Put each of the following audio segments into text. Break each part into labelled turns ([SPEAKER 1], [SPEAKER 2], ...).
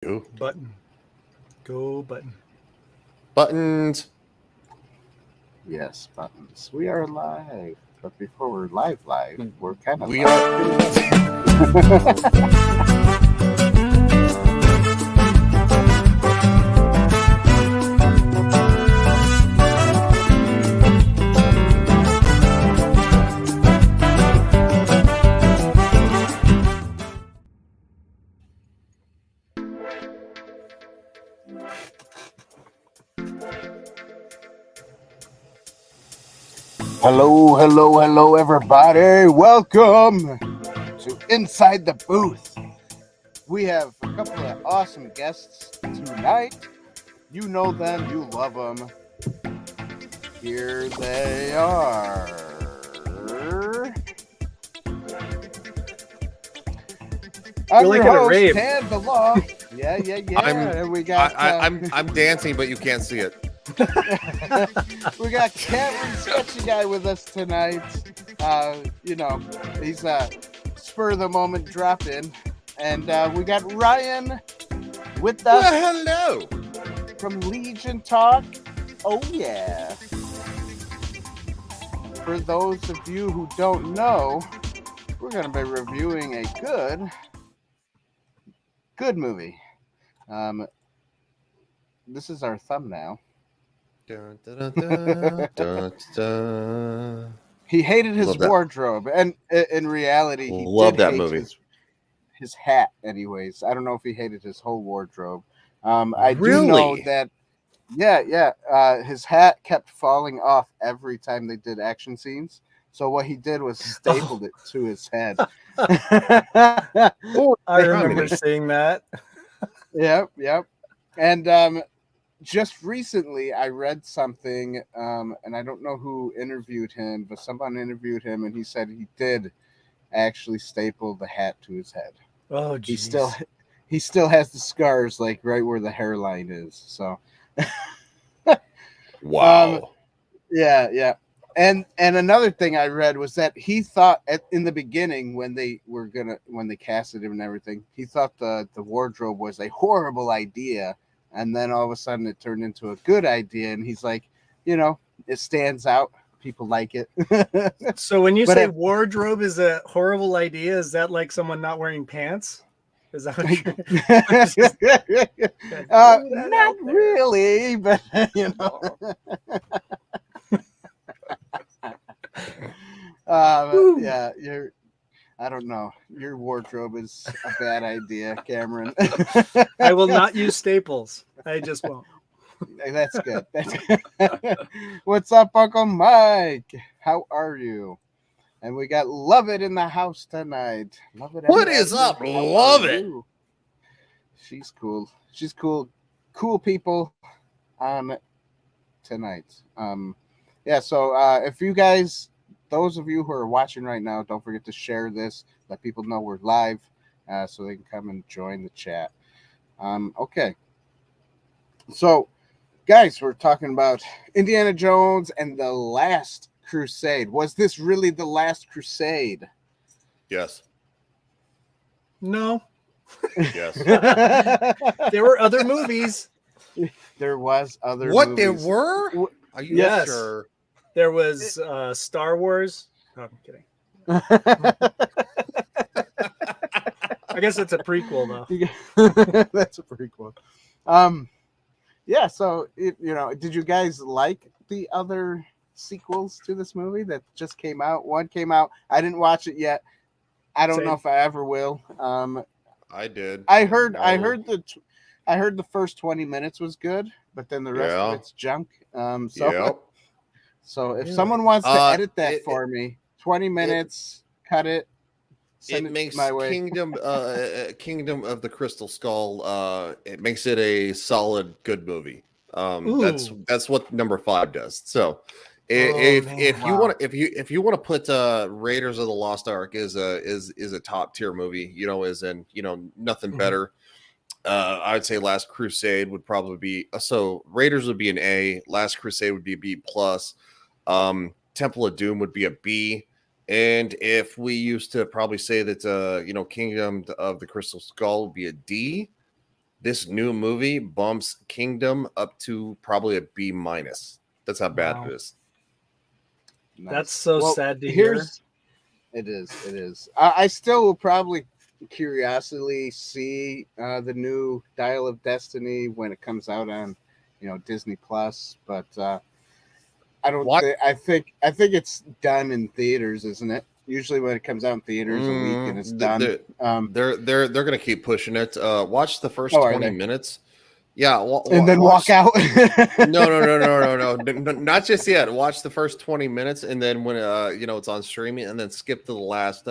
[SPEAKER 1] Ooh.
[SPEAKER 2] Button. Go button.
[SPEAKER 1] Buttons.
[SPEAKER 3] Yes, buttons. We are live. But before we're live, we're kind of
[SPEAKER 1] We
[SPEAKER 3] Hello, everybody. Welcome to Inside the Booth. We have a couple of awesome guests tonight. You know them, you love them. Here they are. I'm
[SPEAKER 2] like
[SPEAKER 3] your
[SPEAKER 2] at a
[SPEAKER 3] host,
[SPEAKER 2] rave.
[SPEAKER 3] Ted the Law. Yeah. And we got.
[SPEAKER 1] I'm dancing, but you can't see it.
[SPEAKER 3] We got Cameron Sketchy Guy with us tonight. He's a spur of the moment drop in. And we got Ryan with us.
[SPEAKER 1] Well, hello.
[SPEAKER 3] From Legion Talk. Oh, yeah. For those of you who don't know, we're going to be reviewing a good movie. This is our thumbnail.
[SPEAKER 1] Dun, dun, dun, dun, dun.
[SPEAKER 3] He hated his wardrobe, and in reality, he
[SPEAKER 1] Love
[SPEAKER 3] did
[SPEAKER 1] that
[SPEAKER 3] hate
[SPEAKER 1] movie.
[SPEAKER 3] His hat. Anyways, I don't know if he hated his whole wardrobe. I
[SPEAKER 1] Really?
[SPEAKER 3] do know that. Yeah. His hat kept falling off every time they did action scenes. So what he did was stapled it to his head.
[SPEAKER 2] I remember seeing that.
[SPEAKER 3] Yep. And just recently, I read something, and I don't know who interviewed him, but someone interviewed him, and he said he did actually staple the hat to his head.
[SPEAKER 2] Oh, geez.
[SPEAKER 3] He still has the scars, like right where the hairline is. So,
[SPEAKER 1] Wow.
[SPEAKER 3] Yeah. And another thing I read was that he thought in the beginning when they casted him and everything, he thought the wardrobe was a horrible idea. And then all of a sudden it turned into a good idea. And he's like, it stands out. People like it.
[SPEAKER 2] So when you say wardrobe is a horrible idea, is that like someone not wearing pants? Is that what
[SPEAKER 3] not really, but yeah, I don't know. Your wardrobe is a bad idea, Cameron.
[SPEAKER 2] I will not use staples. I just won't.
[SPEAKER 3] That's good. What's up, Uncle Mike? How are you? And we got Love It in the house tonight. Love It.
[SPEAKER 1] What is up? Love it.
[SPEAKER 3] She's cool. She's cool. Cool people on tonight. So if you guys, those of you who are watching right now, don't forget to share this. Let people know we're live so they can come and join the chat. Okay. So, guys, we're talking about Indiana Jones and the Last Crusade. Was this really the Last Crusade?
[SPEAKER 1] Yes.
[SPEAKER 2] No.
[SPEAKER 1] Yes.
[SPEAKER 2] There were other movies.
[SPEAKER 3] There was other
[SPEAKER 1] What
[SPEAKER 3] movies.
[SPEAKER 1] there were? Are you sure?
[SPEAKER 2] There was Star Wars. Oh, I'm kidding. I guess it's a prequel, though.
[SPEAKER 3] That's a prequel. Yeah, so, did you guys like the other sequels to this movie that just came out? One came out. I didn't watch it yet. I don't know if I ever will.
[SPEAKER 1] I did.
[SPEAKER 3] I heard the first 20 minutes was good, but then the rest of it's junk. So if someone wants to edit that for me, 20 minutes, cut it.
[SPEAKER 1] It makes my way. Kingdom of the Crystal Skull. It makes it a solid, good movie. That's what number 5 does. So, if you want to put Raiders of the Lost Ark is a top tier movie, nothing better. I would say Last Crusade would probably be Raiders would be an A. Last Crusade would be a B plus. Temple of Doom would be a B. And if we used to probably say that, Kingdom of the Crystal Skull would be a D, this new movie bumps Kingdom up to probably a B minus. That's how bad it is.
[SPEAKER 2] Nice. That's so sad to hear.
[SPEAKER 3] It is. I still will probably curiously see the new Dial of Destiny when it comes out on, Disney Plus. But I don't. I think it's done in theaters, isn't it? Usually when it comes out in theaters a week and it's done.
[SPEAKER 1] They're going to keep pushing it. Watch the first 20 minutes. Yeah,
[SPEAKER 3] and then walk out.
[SPEAKER 1] No, not just yet. Watch the first 20 minutes, and then when it's on streaming, and then skip to the last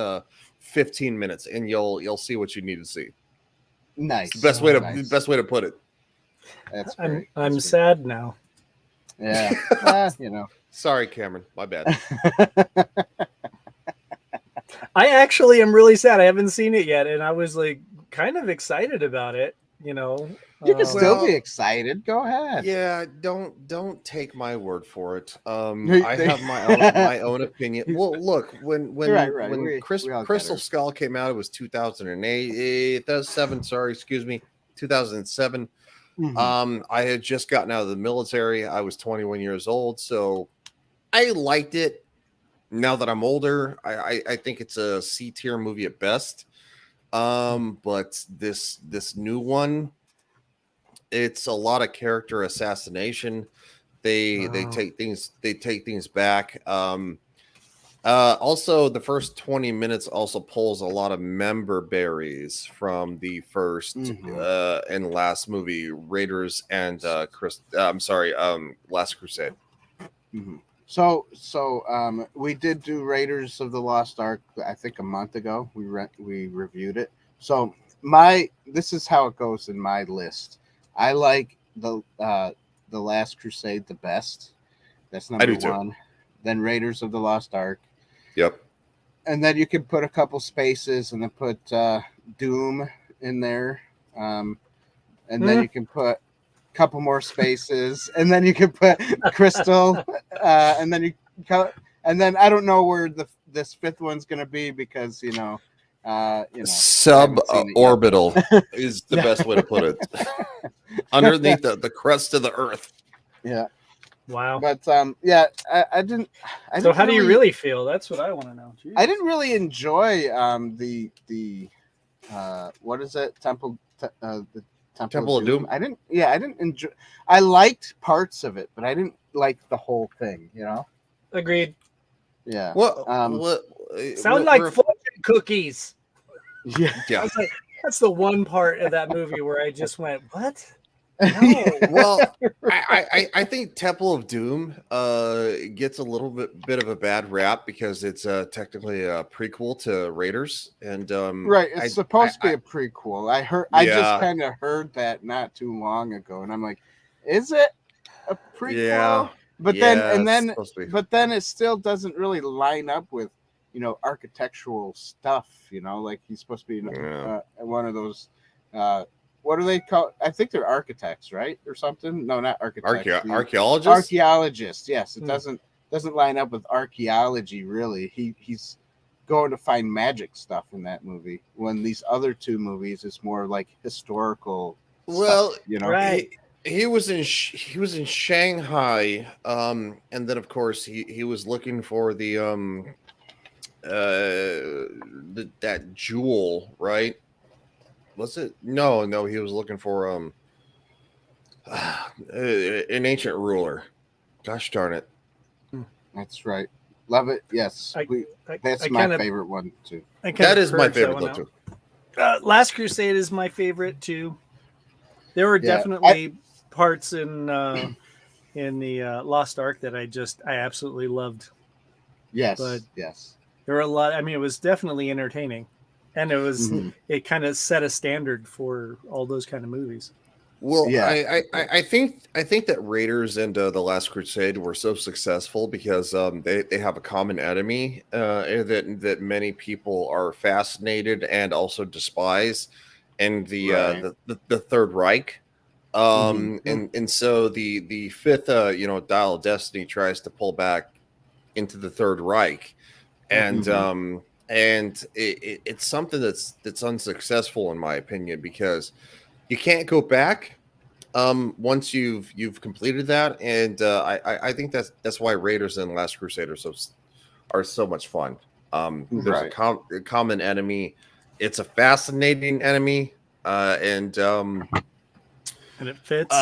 [SPEAKER 1] 15 minutes, and you'll see what you need to see.
[SPEAKER 3] Nice.
[SPEAKER 1] It's the best way to put it.
[SPEAKER 3] That's great.
[SPEAKER 2] I'm sad now.
[SPEAKER 3] Yeah,
[SPEAKER 1] Sorry, Cameron. My bad.
[SPEAKER 2] I actually am really sad. I haven't seen it yet, and I was like kind of excited about it. You
[SPEAKER 3] can still be excited. Go ahead.
[SPEAKER 1] Yeah, don't take my word for it. I have my own opinion. Well, look, when Crystal Skull came out, it was 2008. 2007. Mm-hmm. I had just gotten out of the military. I was 21 years old, so I liked it. Now that I'm older, I think it's a C tier movie at best. But this new one, it's a lot of character assassination. They take things back. Also, the first 20 minutes also pulls a lot of member berries from the first and last movie, Raiders and Last Crusade.
[SPEAKER 3] Mm-hmm. So we did do Raiders of the Lost Ark, I think a month ago. We reviewed it. So this is how it goes in my list. I like the Last Crusade the best. That's number one. Then Raiders of the Lost Ark.
[SPEAKER 1] Yep.
[SPEAKER 3] And then you can put a couple spaces and then put Doom in there. And then you can put couple more spaces, and then you can put Crystal, and then I don't know where this fifth one's gonna be because
[SPEAKER 1] suborbital is the best way to put it. Underneath the crust of the earth.
[SPEAKER 3] Yeah.
[SPEAKER 2] Wow.
[SPEAKER 3] But I didn't.
[SPEAKER 2] So how do you really feel? That's what I want to know. Jeez.
[SPEAKER 3] I didn't really enjoy the what is it? Temple of Doom. I didn't enjoy. I liked parts of it, but I didn't like the whole thing.
[SPEAKER 2] Agreed.
[SPEAKER 3] Yeah.
[SPEAKER 2] Sound like fortune cookies.
[SPEAKER 3] Yeah.
[SPEAKER 2] I was like, that's the one part of that movie where I just went, what? No.
[SPEAKER 1] Well, I think Temple of Doom gets a little bit of a bad rap because it's technically a prequel to Raiders, and
[SPEAKER 3] right, it's supposed to be a prequel. I just kind of heard that not too long ago, and I'm like, is it a prequel?
[SPEAKER 1] Yeah,
[SPEAKER 3] but then it still doesn't really line up with architectural stuff. Like he's supposed to be one of those. What do they call? I think they're architects, right, or something. No, not architects.
[SPEAKER 1] Archaeologists.
[SPEAKER 3] Archaeologists. Yes, it doesn't line up with archaeology really. He's going to find magic stuff in that movie. When these other two movies is more like historical.
[SPEAKER 1] Well,
[SPEAKER 3] stuff,
[SPEAKER 2] right.
[SPEAKER 1] He was in Shanghai, and then of course he was looking for the that jewel, right? Was it? No, he was looking for an ancient ruler. Gosh darn it.
[SPEAKER 3] That's right. Love it. Yes. That's my favorite one too.
[SPEAKER 1] That is my favorite one too.
[SPEAKER 2] Last Crusade is my favorite too. There were definitely parts in the Lost Ark that I absolutely loved.
[SPEAKER 3] Yes.
[SPEAKER 2] But
[SPEAKER 3] yes.
[SPEAKER 2] There were a lot. I mean, it was definitely entertaining. And it kind of set a standard for all those kind of movies.
[SPEAKER 1] Well, yeah. I think that Raiders and The Last Crusade were so successful because they have a common enemy that many people are fascinated and also despise, and the Third Reich. And so the fifth Dial of Destiny tries to pull back into the Third Reich, and it's something that's unsuccessful in my opinion because you can't go back once you've completed that, and I think that's why Raiders and Last Crusade are so much fun. There's a common enemy. It's a fascinating enemy, and
[SPEAKER 2] it fits.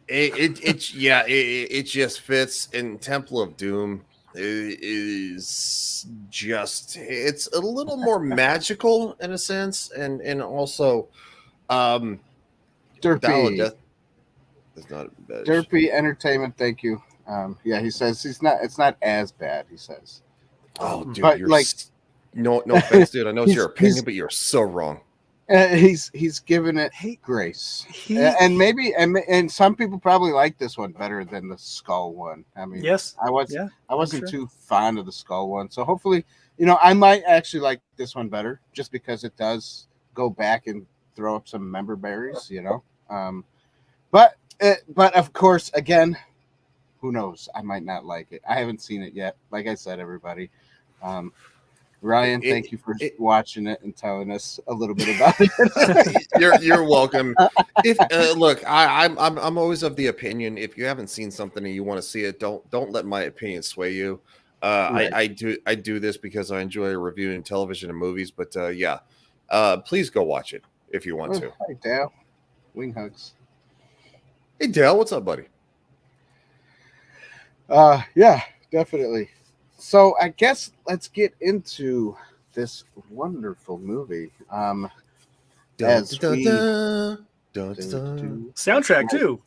[SPEAKER 1] It just fits. And Temple of Doom is just, it's a little more magical in a sense, and also
[SPEAKER 3] Derpy.
[SPEAKER 1] It's not bad.
[SPEAKER 3] Derpy Entertainment, thank you. Yeah, he says it's not as bad, he says.
[SPEAKER 1] Oh, dude,
[SPEAKER 3] but
[SPEAKER 1] you're no offense, dude. I know it's your opinion, but you're so wrong.
[SPEAKER 3] He's given it grace, and maybe and some people probably like this one better than the Skull one. I mean,
[SPEAKER 2] yes,
[SPEAKER 3] I wasn't too fond of the Skull one, so hopefully, I might actually like this one better just because it does go back and throw up some member berries, But of course, again, who knows? I might not like it. I haven't seen it yet. Like I said, everybody. Ryan, thank you for watching it and telling us a little bit about it.
[SPEAKER 1] You're welcome. If look, I'm always of the opinion, if you haven't seen something and you want to see it, don't let my opinion sway you. Right. I do this because I enjoy reviewing television and movies, but please go watch it if you want to.
[SPEAKER 3] Hi, Dale. Wing hugs.
[SPEAKER 1] Hey, Dale, what's up, buddy?
[SPEAKER 3] Yeah, definitely. So I guess let's get into this wonderful movie.
[SPEAKER 2] Soundtrack too.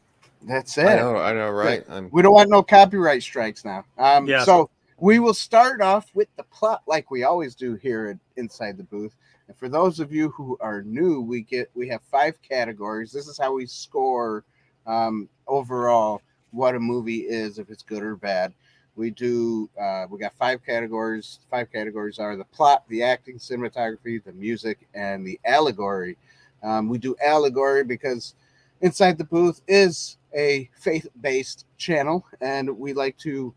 [SPEAKER 3] That's it.
[SPEAKER 1] I know, right?
[SPEAKER 3] We don't want no copyright strikes now.
[SPEAKER 2] Yeah.
[SPEAKER 3] So we will start off with the plot like we always do here at Inside the Booth. And for those of you who are new, we have 5 categories. This is how we score overall what a movie is, if it's good or bad. We got 5 categories. 5 categories are the plot, the acting, cinematography, the music, and the allegory. We do allegory because Inside the Booth is a faith-based channel, and we like to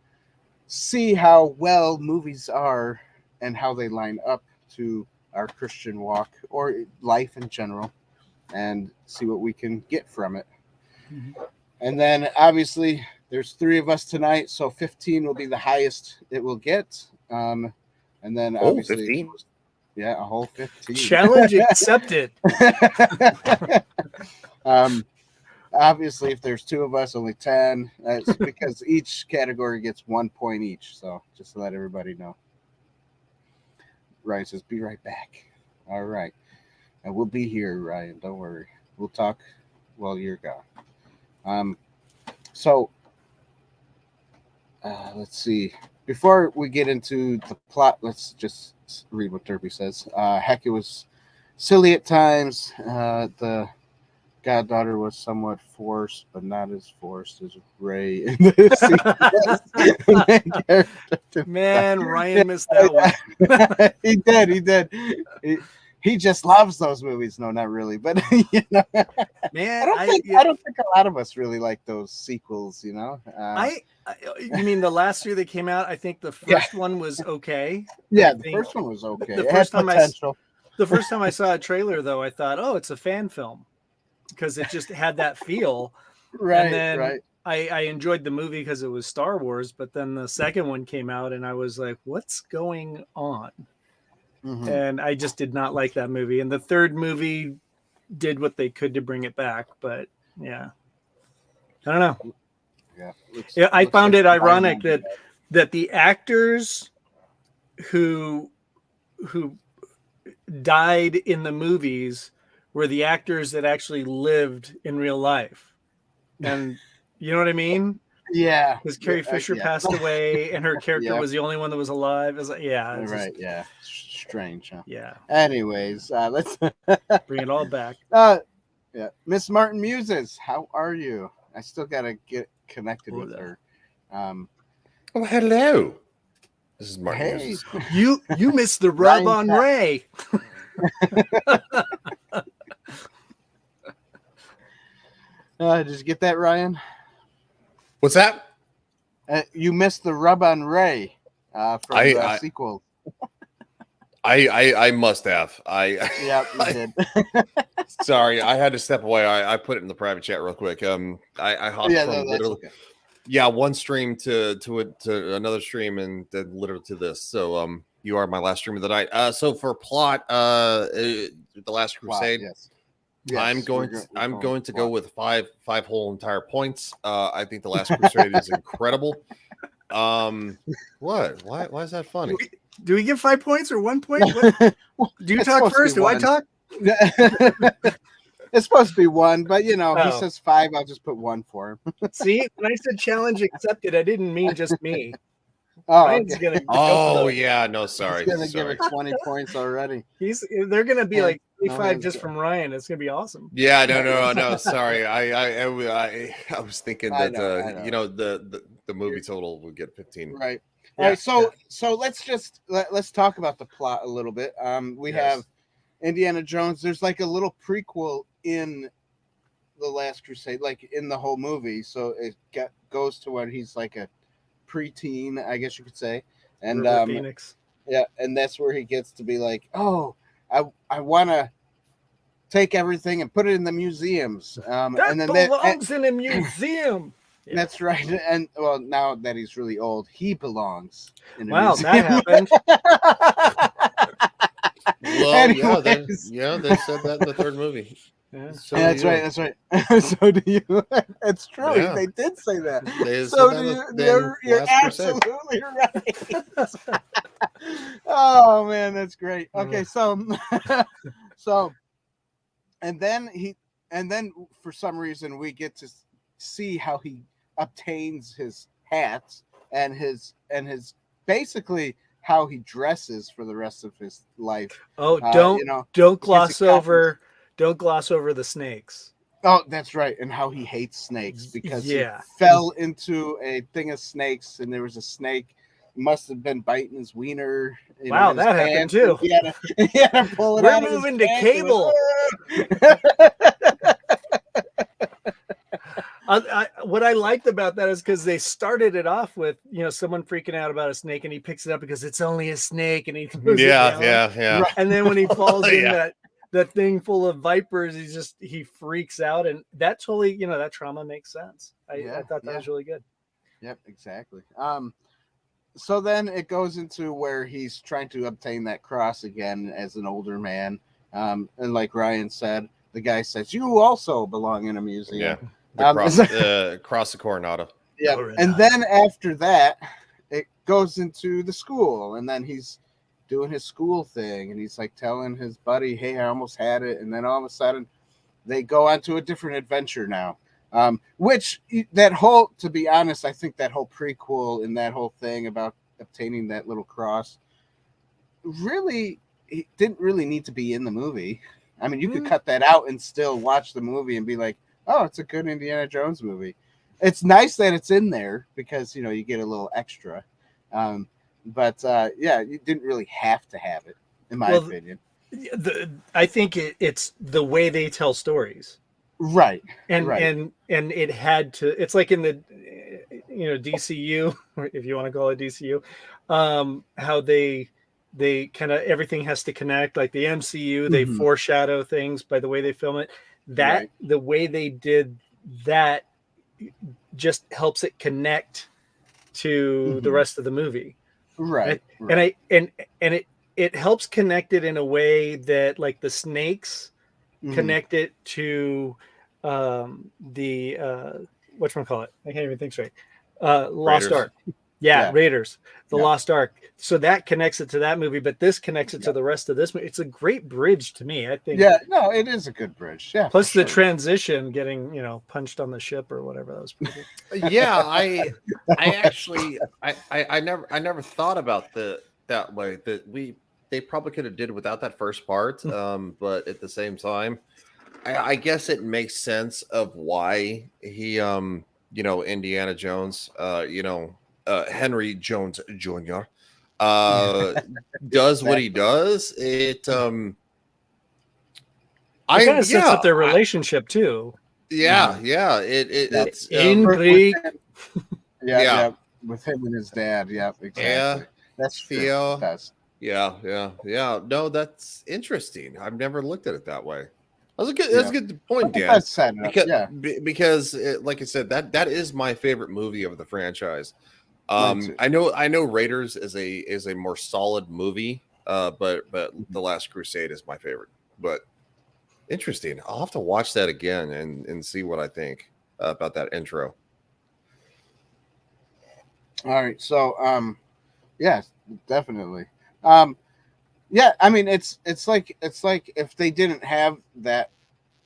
[SPEAKER 3] see how well movies are and how they line up to our Christian walk or life in general, and see what we can get from it. Mm-hmm. And then obviously there's 3 of us tonight, so 15 will be the highest it will get. And then obviously
[SPEAKER 1] 15?
[SPEAKER 3] Yeah, a whole 15.
[SPEAKER 2] Challenge accepted.
[SPEAKER 3] Obviously, if there's 2 of us, only 10. That's because each category gets 1 point each. So just to let everybody know. Ryan says, "Be right back." All right, and we'll be here, Ryan. Don't worry. We'll talk while you're gone. So let's see. Before we get into the plot, let's just read what Derby says. Heck, it was silly at times. The goddaughter was somewhat forced, but not as forced as Ray in the
[SPEAKER 2] Man, Ryan missed that one.
[SPEAKER 3] He did. He just loves those movies. No, not really, but
[SPEAKER 2] man,
[SPEAKER 3] I don't think a lot of us really like those sequels. You
[SPEAKER 2] mean the last 2 that came out? I think the first one was okay.
[SPEAKER 3] Yeah, the first one was okay.
[SPEAKER 2] The first time I saw a trailer, though, I thought, oh, it's a fan film because it just had that feel.
[SPEAKER 3] Right.
[SPEAKER 2] And then
[SPEAKER 3] right.
[SPEAKER 2] I enjoyed the movie because it was Star Wars, but then the second one came out, and I was like, what's going on? Mm-hmm. And I just did not like that movie. And the third movie did what they could to bring it back, but yeah, I don't know. Yeah, I found it ironic that the actors who died in the movies were the actors that actually lived in real life, and you know what I mean?
[SPEAKER 3] Yeah,
[SPEAKER 2] because Carrie Fisher passed away, and her character was the only one that was alive. It was like,
[SPEAKER 3] yeah. Strange, huh?
[SPEAKER 2] Yeah.
[SPEAKER 3] Anyways, let's
[SPEAKER 2] bring it all back.
[SPEAKER 3] Yeah, Miss Martin Muses, how are you? I still gotta get connected with her.
[SPEAKER 1] Oh, hello. This is Martin Muses.
[SPEAKER 2] You missed the rub on Ray.
[SPEAKER 3] Did you get that, Ryan?
[SPEAKER 1] What's that?
[SPEAKER 3] You missed the rub on Ray from the sequel.
[SPEAKER 1] I must have.
[SPEAKER 3] Yeah, you did.
[SPEAKER 1] Sorry, I had to step away. I put it in the private chat real quick. I hopped from literally, one stream to another stream, and then literally to this. So you are my last stream of the night. So for plot, the Last Crusade.
[SPEAKER 3] Yes.
[SPEAKER 1] I'm going to go with five whole entire points. I think the Last Crusade is incredible. What? Why is that funny?
[SPEAKER 2] Do we give 5 points or 1 point? What? Do you talk first? Do I talk?
[SPEAKER 3] It's supposed to be 1, but he says 5. I'll just put 1 for him.
[SPEAKER 2] See, when I said challenge accepted, I didn't mean just me.
[SPEAKER 3] Oh,
[SPEAKER 2] okay.
[SPEAKER 1] No, sorry.
[SPEAKER 3] He's gonna give it 20 points already.
[SPEAKER 2] They're gonna be like 35 just from Ryan. It's gonna be awesome.
[SPEAKER 1] Yeah, no. Sorry, I was thinking that the movie total would get 15.
[SPEAKER 3] Right. All right. So let's talk about the plot a little bit. We have Indiana Jones. There's like a little prequel in the Last Crusade, like in the whole movie. So it goes to when he's like a preteen, I guess you could say, and
[SPEAKER 2] Phoenix.
[SPEAKER 3] Yeah, and that's where he gets to be like, oh, I want to take everything and put it in the museums.
[SPEAKER 2] And then belongs in a museum.
[SPEAKER 3] Yeah. That's right. And well, now that he's really old, he belongs in a museum.
[SPEAKER 2] That happened.
[SPEAKER 1] Well, they said that in the third movie.
[SPEAKER 3] Yeah. So that's right. So do you. It's true. Yeah. They did say that. So do you. You're absolutely right. Oh man, that's great. Okay, so and then for some reason we get to see how he obtains his hats and his basically how he dresses for the rest of his life.
[SPEAKER 2] Oh, don't gloss over the snakes.
[SPEAKER 3] Oh, that's right. And how he hates snakes because he fell into a thing of snakes and there was a snake. Must have been biting his wiener.
[SPEAKER 2] Wow, that happened too.
[SPEAKER 3] He had to pull it out.
[SPEAKER 2] We're moving to cable. What I liked about that is because they started it off with someone freaking out about a snake and he picks it up because it's only a snake and he throws it down.
[SPEAKER 1] Yeah.
[SPEAKER 2] And then when he falls in that thing full of vipers, he freaks out, and that totally that trauma makes sense. I thought that was really good.
[SPEAKER 3] Yep, exactly. So then it goes into where he's trying to obtain that cross again as an older man. And like Ryan said, the guy says, "You also belong in a museum."
[SPEAKER 1] Yeah, cross the Coronado.
[SPEAKER 3] Yeah, and then after that, it goes into the school, and then he's doing his school thing, and he's like telling his buddy, "Hey, I almost had it," and then all of a sudden, they go on to a different adventure now. Which to be honest, I think that whole prequel and that whole thing about obtaining that little cross really it didn't really need to be in the movie. I mean, you could cut that out and still watch the movie and be like, oh, it's a good Indiana Jones movie. It's nice that it's in there because, you get a little extra. But you didn't really have to have it, in my opinion.
[SPEAKER 2] I think it's the way they tell stories.
[SPEAKER 3] Right.
[SPEAKER 2] And it had to, it's like in the DCU, if you want to call it DCU, how they kind of everything has to connect, like the MCU, they foreshadow things by the way they film it. The way they did that just helps it connect to the rest of the movie.
[SPEAKER 3] Right.
[SPEAKER 2] And it helps connect it in a way that like the snakes connect it to the whatchamacallit? I can't even think straight. Lost Ark. Yeah, Raiders. Lost Ark. So that connects it to that movie, but this connects it to the rest of this movie. It's a great bridge to me, I think.
[SPEAKER 3] Yeah, no, it is a good bridge. Yeah.
[SPEAKER 2] Plus the transition, getting punched on the ship or whatever, that was pretty good.
[SPEAKER 1] Yeah, I actually I never thought about that way. That they probably could have did without that first part, but at the same time, I guess it makes sense of why he Indiana Jones, Henry Jones Jr. Does what he does. It
[SPEAKER 2] kind of sets up their relationship too.
[SPEAKER 1] It's
[SPEAKER 2] intrigue.
[SPEAKER 3] With him and his dad. Yeah, exactly. Yeah, that's true.
[SPEAKER 1] Yeah. No, that's interesting. I've never looked at it that way. That's a good point, Dan.
[SPEAKER 3] That's sad enough.
[SPEAKER 1] Because like I said, that is my favorite movie of the franchise.
[SPEAKER 3] Mine
[SPEAKER 1] I know Raiders is a more solid movie, but The Last Crusade is my favorite. But interesting. I'll have to watch that again and see what I think about that intro.
[SPEAKER 3] All right, so yes, definitely. Yeah, I mean it's like if they didn't have that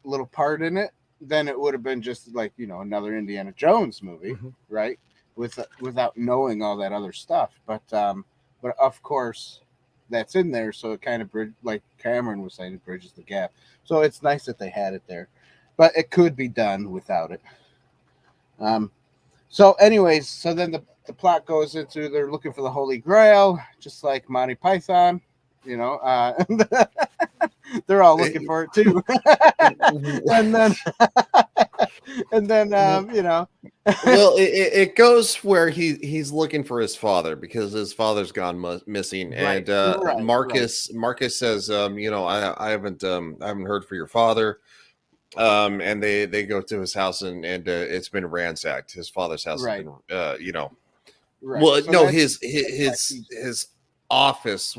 [SPEAKER 3] little part in it, then it would have been just like, you know, another Indiana Jones movie, right? Without knowing all that other stuff. But of course that's in there, so it kind of like Cameron was saying, it bridges the gap. So it's nice that they had it there, but it could be done without it. So anyways, so then the plot goes into they're looking for the Holy Grail, just like Monty Python, you know, they're all looking for it too. and then you know,
[SPEAKER 1] well, it goes where he's looking for his father because his father's gone missing, and Marcus says, you know, I haven't heard for your father. And they go to his house and it's been ransacked. His father's house has been, you know, well, so no, his office.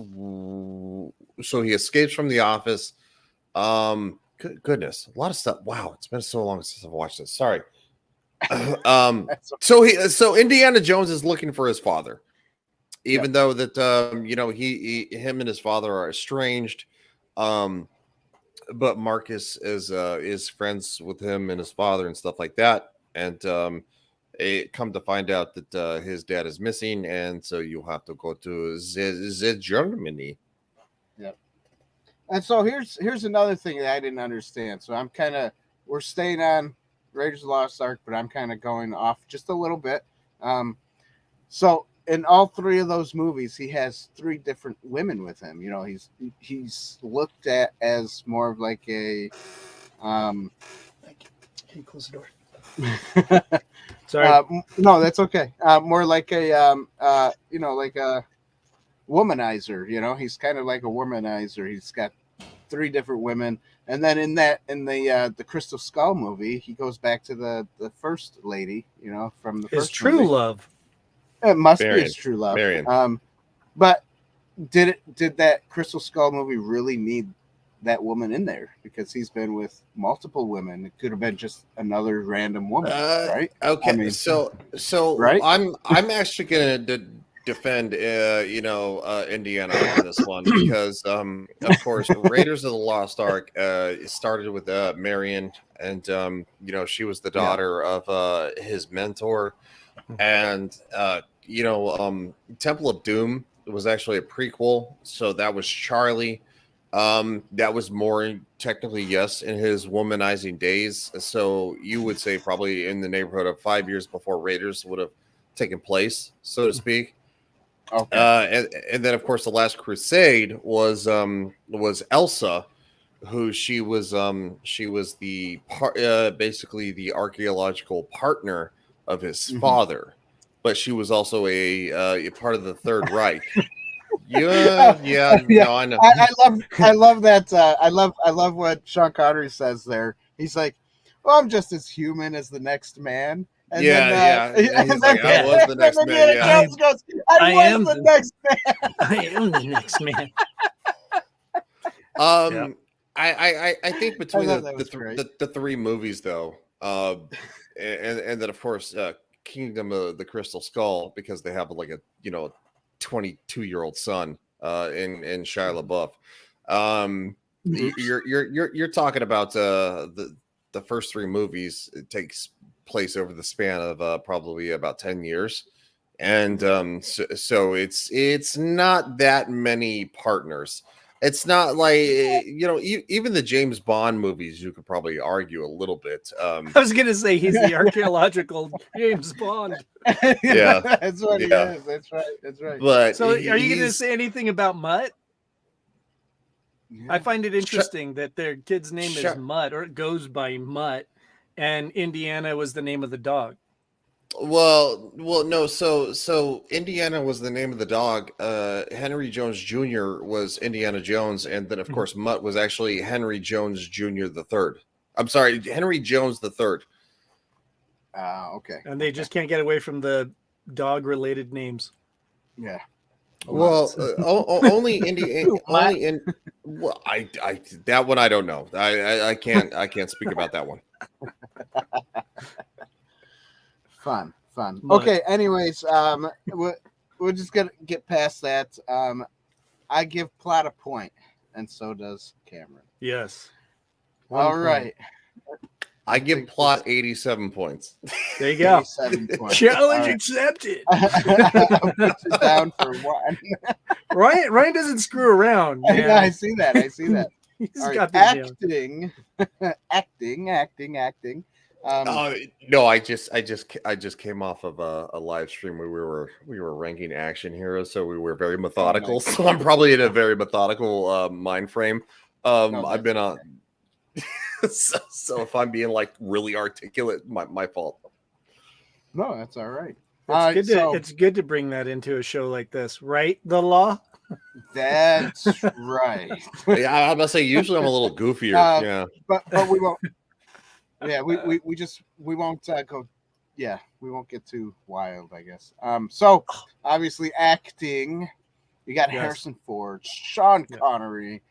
[SPEAKER 1] So he escapes from the office. Goodness, a lot of stuff. Wow, it's been so long since I've watched this. Sorry. So Indiana Jones is looking for his father, even though that you know, him and his father are estranged. But Marcus is friends with him and his father and stuff like that, and it come to find out that his dad is missing, and so you have to go to Germany.
[SPEAKER 3] Yep. And so here's another thing that I didn't understand. So we're staying on Raiders of the Lost Ark, but I'm kind of going off just a little bit. So in all three of those movies, he has three different women with him. You know, he's looked at as more of like a
[SPEAKER 2] Can you close the door? Sorry.
[SPEAKER 3] No, that's okay. More like a you know, like a womanizer. You know, he's kind of like a womanizer. He's got three different women, and then in the Crystal Skull movie, he goes back to the first lady. You know, from the
[SPEAKER 2] his
[SPEAKER 3] first
[SPEAKER 2] true
[SPEAKER 3] movie.
[SPEAKER 2] Love.
[SPEAKER 3] It must be his true love.
[SPEAKER 1] Marion.
[SPEAKER 3] But did that Crystal Skull movie really need that woman in there? Because he's been with multiple women. It could have been just another random woman, right?
[SPEAKER 1] Okay, I mean, so
[SPEAKER 3] right?
[SPEAKER 1] I'm actually going to defend you know, Indiana on this one because of course Raiders of the Lost Ark started with Marion, and you know, she was the daughter of his mentor. And you know, Temple of Doom was actually a prequel, so that was Charlie. That was more technically, yes, in his womanizing days. So you would say probably in the neighborhood of 5 years before Raiders would have taken place, so to speak. Okay. And then of course the Last Crusade was Elsa, who she was the basically the archaeological partner of his father, but she was also a part of the Third Reich. No, I know.
[SPEAKER 3] I love that. I love what Sean Connery says there. He's like, "Well, I'm just as human as the next man." And
[SPEAKER 1] he's like, I was the next man.
[SPEAKER 3] Yeah. Goes, I am the next man.
[SPEAKER 2] I am the next man.
[SPEAKER 1] I think between the three movies though, and then of course Kingdom of the Crystal Skull, because they have like a, you know, 22-year-old son in Shia LaBeouf. You're talking about the first three movies. It takes place over the span of probably about 10 years, and so it's not that many partners. It's not like, you know, even the James Bond movies, you could probably argue a little bit.
[SPEAKER 2] I was gonna say he's the archaeological James Bond.
[SPEAKER 1] Yeah,
[SPEAKER 3] that's what he is. That's right.
[SPEAKER 1] But
[SPEAKER 2] so, are you gonna say anything about Mutt? Yeah. I find it interesting that their kid's name is Mutt, or it goes by Mutt, and Indiana was the name of the dog.
[SPEAKER 1] Well, no. So Indiana was the name of the dog. Henry Jones Jr. was Indiana Jones, and then of course Mutt was actually Henry Jones Jr. the third. I'm sorry, Henry Jones the third.
[SPEAKER 3] Okay.
[SPEAKER 2] And they just can't get away from the dog-related names.
[SPEAKER 3] Yeah.
[SPEAKER 1] Well, only only in. Well, I that one I don't know. I can't speak about that one.
[SPEAKER 3] Fun.
[SPEAKER 2] Mutt.
[SPEAKER 3] Okay. Anyways, we're just gonna get past that. I give plot a point, and so does Cameron.
[SPEAKER 2] Yes.
[SPEAKER 3] All right.
[SPEAKER 1] I give plot 87 points.
[SPEAKER 2] There you go.
[SPEAKER 3] 87 points.
[SPEAKER 2] Challenge accepted.
[SPEAKER 3] I'll put you down for one.
[SPEAKER 2] Ryan doesn't screw around. Man.
[SPEAKER 3] I see that.
[SPEAKER 2] He's
[SPEAKER 3] All
[SPEAKER 2] got
[SPEAKER 3] right,
[SPEAKER 2] the
[SPEAKER 3] acting.
[SPEAKER 1] No, I just came off of a live stream where we were ranking action heroes, so we were very methodical. So I'm probably in a very methodical mind frame. I've been on. So if I'm being like really articulate, my fault.
[SPEAKER 3] No, that's all right.
[SPEAKER 2] It's good to bring that into a show like this, right? The law.
[SPEAKER 3] That's right.
[SPEAKER 1] Yeah, I'm gonna say usually I'm a little goofier. Yeah,
[SPEAKER 3] but we won't. Yeah, we won't go. Yeah, we won't get too wild, I guess. So obviously acting, you got Harrison Ford, Sean Connery,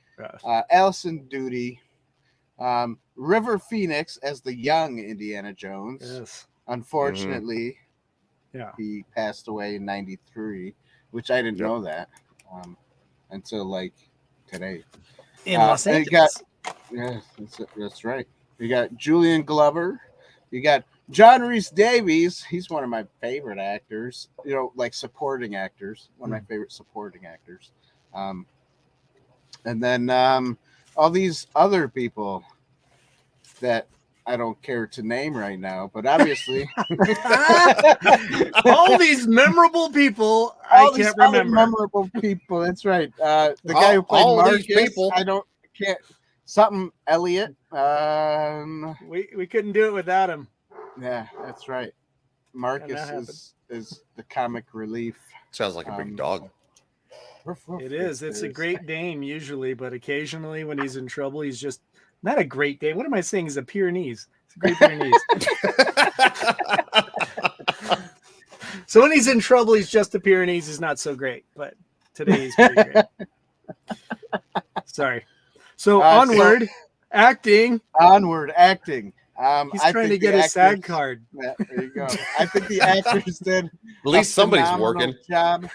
[SPEAKER 3] Allison Doody. River Phoenix as the young Indiana Jones.
[SPEAKER 2] Yes.
[SPEAKER 3] Unfortunately, he passed away in '93, which I didn't know that until like today.
[SPEAKER 2] In Los Angeles.
[SPEAKER 3] That's right. You got Julian Glover. You got John Rhys Davies. He's one of my favorite actors. You know, like supporting actors. One of my favorite supporting actors. And then all these other people that I don't care to name right now, but obviously
[SPEAKER 2] all these memorable people I can't remember.
[SPEAKER 3] Memorable people, that's right. The guy who played Marcus, people. Can't something Elliot.
[SPEAKER 2] We couldn't do it without him.
[SPEAKER 3] Yeah, that's right. Marcus is the comic relief.
[SPEAKER 1] Sounds like a big dog.
[SPEAKER 2] It is. It's a Great Dane usually, but occasionally when he's in trouble, he's just not a Great Dane. What am I saying? He's a Pyrenees. It's a Great Pyrenees. So when he's in trouble, he's just a Pyrenees. He's not so great, but today he's pretty great. Sorry. So onward, acting.
[SPEAKER 3] He's
[SPEAKER 2] trying to get a SAG card.
[SPEAKER 3] Yeah, there you go. I think the actors did
[SPEAKER 1] at least somebody's working.
[SPEAKER 3] Job.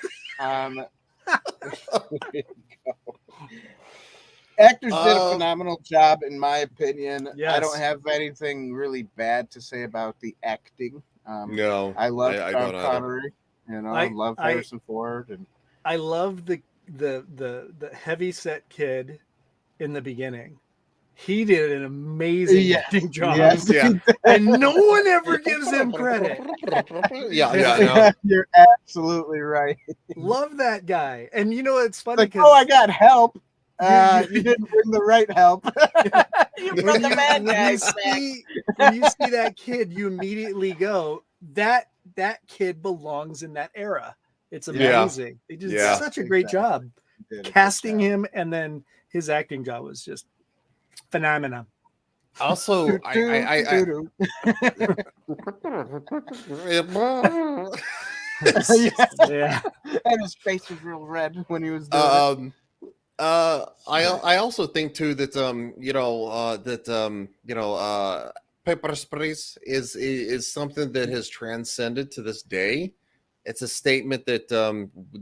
[SPEAKER 3] Actors did a phenomenal job, in my opinion.
[SPEAKER 2] Yes.
[SPEAKER 3] I don't have anything really bad to say about the acting.
[SPEAKER 1] No,
[SPEAKER 3] I love Sean Connery. You know, I love Harrison Ford, and
[SPEAKER 2] I love the heavy set kid in the beginning. He did an amazing acting job.
[SPEAKER 3] Yes.
[SPEAKER 2] And no one ever gives him credit.
[SPEAKER 1] Yeah.
[SPEAKER 3] You're absolutely right.
[SPEAKER 2] Love that guy. And you know, it's funny
[SPEAKER 3] like, I got help. You didn't bring the right help.
[SPEAKER 2] You brought the bad guys back. When you see that kid, you immediately go, that kid belongs in that era. It's amazing. They did such a great job casting him, and then his acting job was just phenomenal.
[SPEAKER 1] Also,
[SPEAKER 3] and his face was real red when he was doing
[SPEAKER 1] I also think too that pepper sprays is something that has transcended to this day. It's a statement that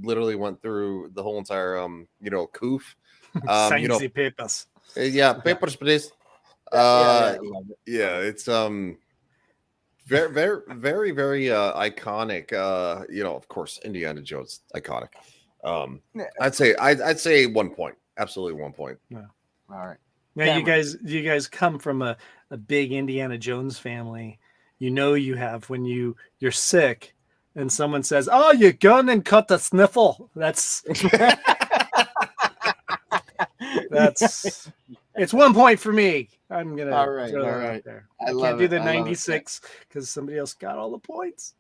[SPEAKER 1] literally went through the whole entire coof.
[SPEAKER 2] Papers.
[SPEAKER 1] Pepper sprays. It's very, very, very, very iconic. Of course, Indiana Jones, iconic. I'd say 1 point. Absolutely 1 point.
[SPEAKER 2] Yeah.
[SPEAKER 3] All right.
[SPEAKER 2] Now you guys come from a big Indiana Jones family. You have when you're sick and someone says, "Oh, you gone and cut the sniffle." That's it's 1 point for me. I'm gonna throw that out there. I can't do the 96 because somebody else got all the points.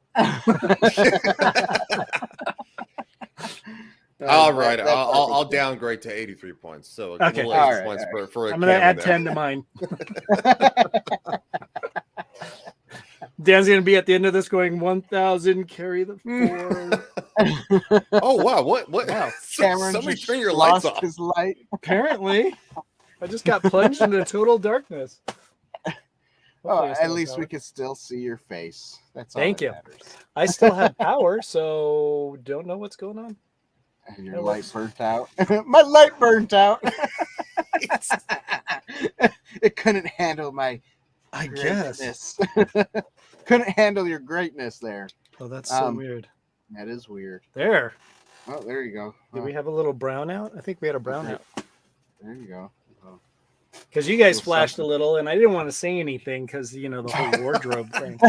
[SPEAKER 1] All right, I'll downgrade to 83 points. So
[SPEAKER 2] okay,
[SPEAKER 1] points for
[SPEAKER 2] I'm gonna add 10 to mine. Dan's gonna be at the end of this going 1,000. Carry the 4.
[SPEAKER 1] Oh wow! What?
[SPEAKER 3] Wow.
[SPEAKER 1] Somebody turn your lights off.
[SPEAKER 3] His light.
[SPEAKER 2] Apparently, I just got plunged into total darkness.
[SPEAKER 3] At least we can still see your face. That's all.
[SPEAKER 2] Thank you.
[SPEAKER 3] Matters.
[SPEAKER 2] I still have power, so don't know what's going on.
[SPEAKER 3] And your light burnt out. My light burnt out. It couldn't handle my.
[SPEAKER 2] I
[SPEAKER 3] greatness. Couldn't handle your greatness there.
[SPEAKER 2] Oh, that's so weird.
[SPEAKER 3] That is weird.
[SPEAKER 2] There.
[SPEAKER 3] Oh, there you go.
[SPEAKER 2] Did we have a little brownout? I think we had a brownout.
[SPEAKER 3] There you go.
[SPEAKER 2] Because you guys flashed a little, and I didn't want to say anything because the whole wardrobe thing.